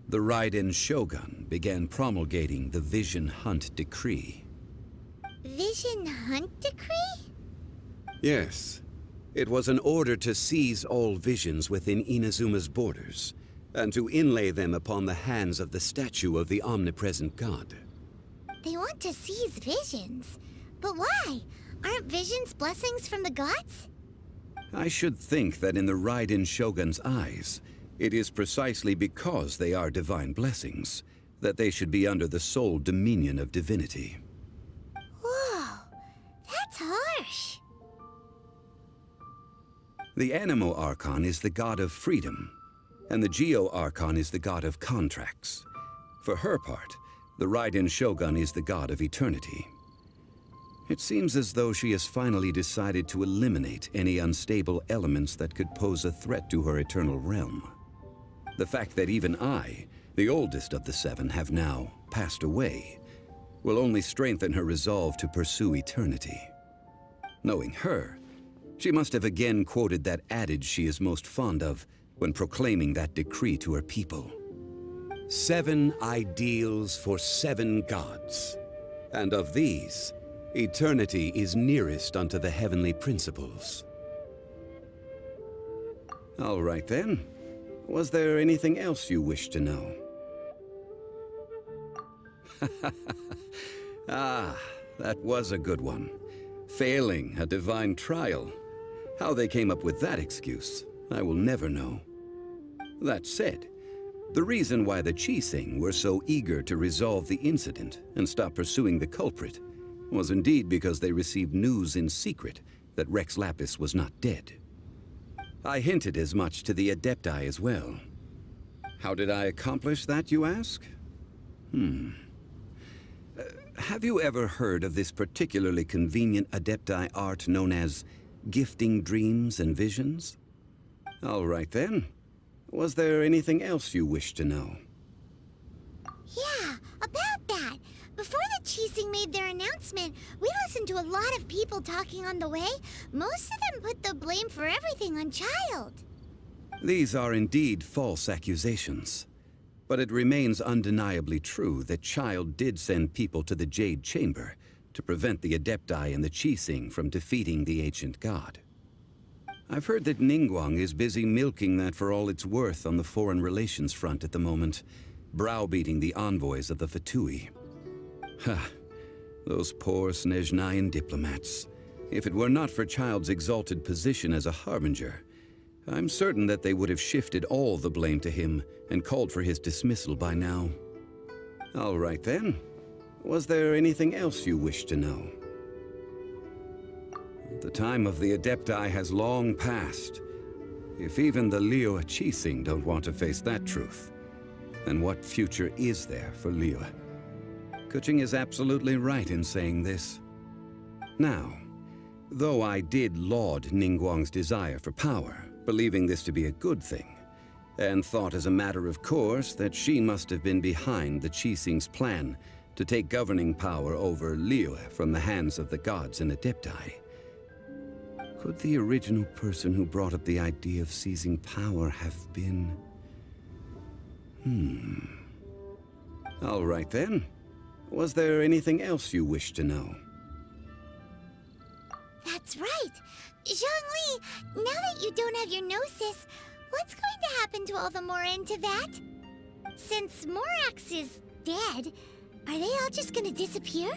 the Raiden Shogun began promulgating the Vision Hunt Decree. Vision Hunt Decree? Yes. It was an order to seize all visions within Inazuma's borders, and to inlay them upon the hands of the statue of the omnipresent god. They want to seize visions. But why? Aren't visions blessings from the gods? I should think that in the Raiden Shogun's eyes, it is precisely because they are divine blessings that they should be under the sole dominion of divinity. Whoa, that's harsh. The Animo Archon is the god of freedom, and the Geo Archon is the god of contracts. For her part, the Raiden Shogun is the god of eternity. It seems as though she has finally decided to eliminate any unstable elements that could pose a threat to her eternal realm. The fact that even I, the oldest of the seven, have now passed away, will only strengthen her resolve to pursue eternity. Knowing her, she must have again quoted that adage she is most fond of when proclaiming that decree to her people. 7 ideals for 7 gods, and of these, eternity is nearest unto the heavenly principles. All right then. Was there anything else you wish to know? Ah, that was a good one. Failing a divine trial. How they came up with that excuse, I will never know. That said, the reason why the Qixing were so eager to resolve the incident and stop pursuing the culprit was indeed because they received news in secret that Rex Lapis was not dead. I hinted as much to the Adepti as well. How did I accomplish that, you ask? Have you ever heard of this particularly convenient Adepti art known as gifting dreams and visions? All right then. Was there anything else you wish to know? Yeah, about that. Before the Qixing made their announcement, we listened to a lot of people talking on the way. Most of them put the blame for everything on Childe. These are indeed false accusations. But it remains undeniably true that Childe did send people to the Jade Chamber to prevent the Adepti and the Qixing from defeating the ancient god. I've heard that Ningguang is busy milking that for all it's worth on the foreign relations front at the moment, browbeating the envoys of the Fatui. Ha! Those poor Snezhnayan diplomats. If it were not for Childe's exalted position as a harbinger, I'm certain that they would have shifted all the blame to him and called for his dismissal by now. All right then. Was there anything else you wish to know? The time of the Adepti has long passed. If even the Liyue Qixing don't want to face that truth, then what future is there for Liyue? Kuching is absolutely right in saying this. Now, though I did laud Ningguang's desire for power, believing this to be a good thing, and thought as a matter of course that she must have been behind the Qixing's plan to take governing power over Liyue from the hands of the gods and Adepti, could the original person who brought up the idea of seizing power have been... All right then. Was there anything else you wish to know? That's right. Zhongli, now that you don't have your gnosis, what's going to happen to all the Mora in Teyvat? Since Morax is dead, are they all just gonna disappear?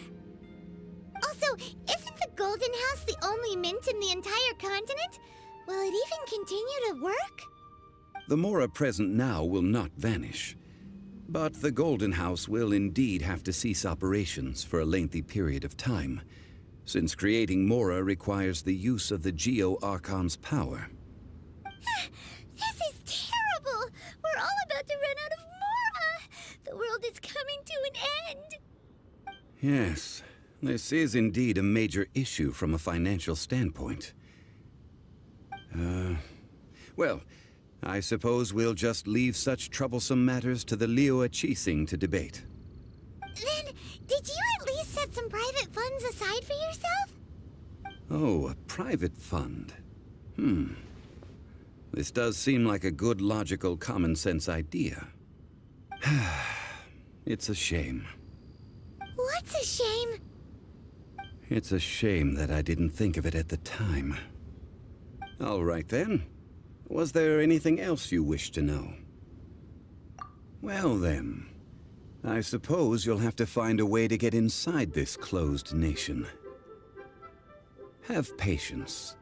Also, isn't the Golden House the only mint in the entire continent? Will it even continue to work? The Mora present now will not vanish. But the Golden House will indeed have to cease operations for a lengthy period of time, since creating Mora requires the use of the Geo Archon's power. This is terrible! We're all about to run out of Mora! The world is coming to an end! Yes, this is indeed a major issue from a financial standpoint. Well, I suppose we'll just leave such troublesome matters to the Liyue Chising to debate. Then, did you at least set some private funds aside for yourself? Oh, a private fund. This does seem like a good, logical, common-sense idea. It's a shame. What's a shame? It's a shame that I didn't think of it at the time. All right then. Was there anything else you wish to know? Well then, I suppose you'll have to find a way to get inside this closed nation. Have patience.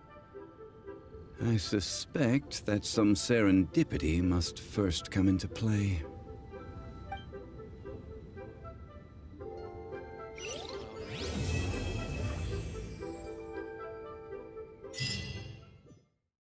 I suspect that some serendipity must first come into play.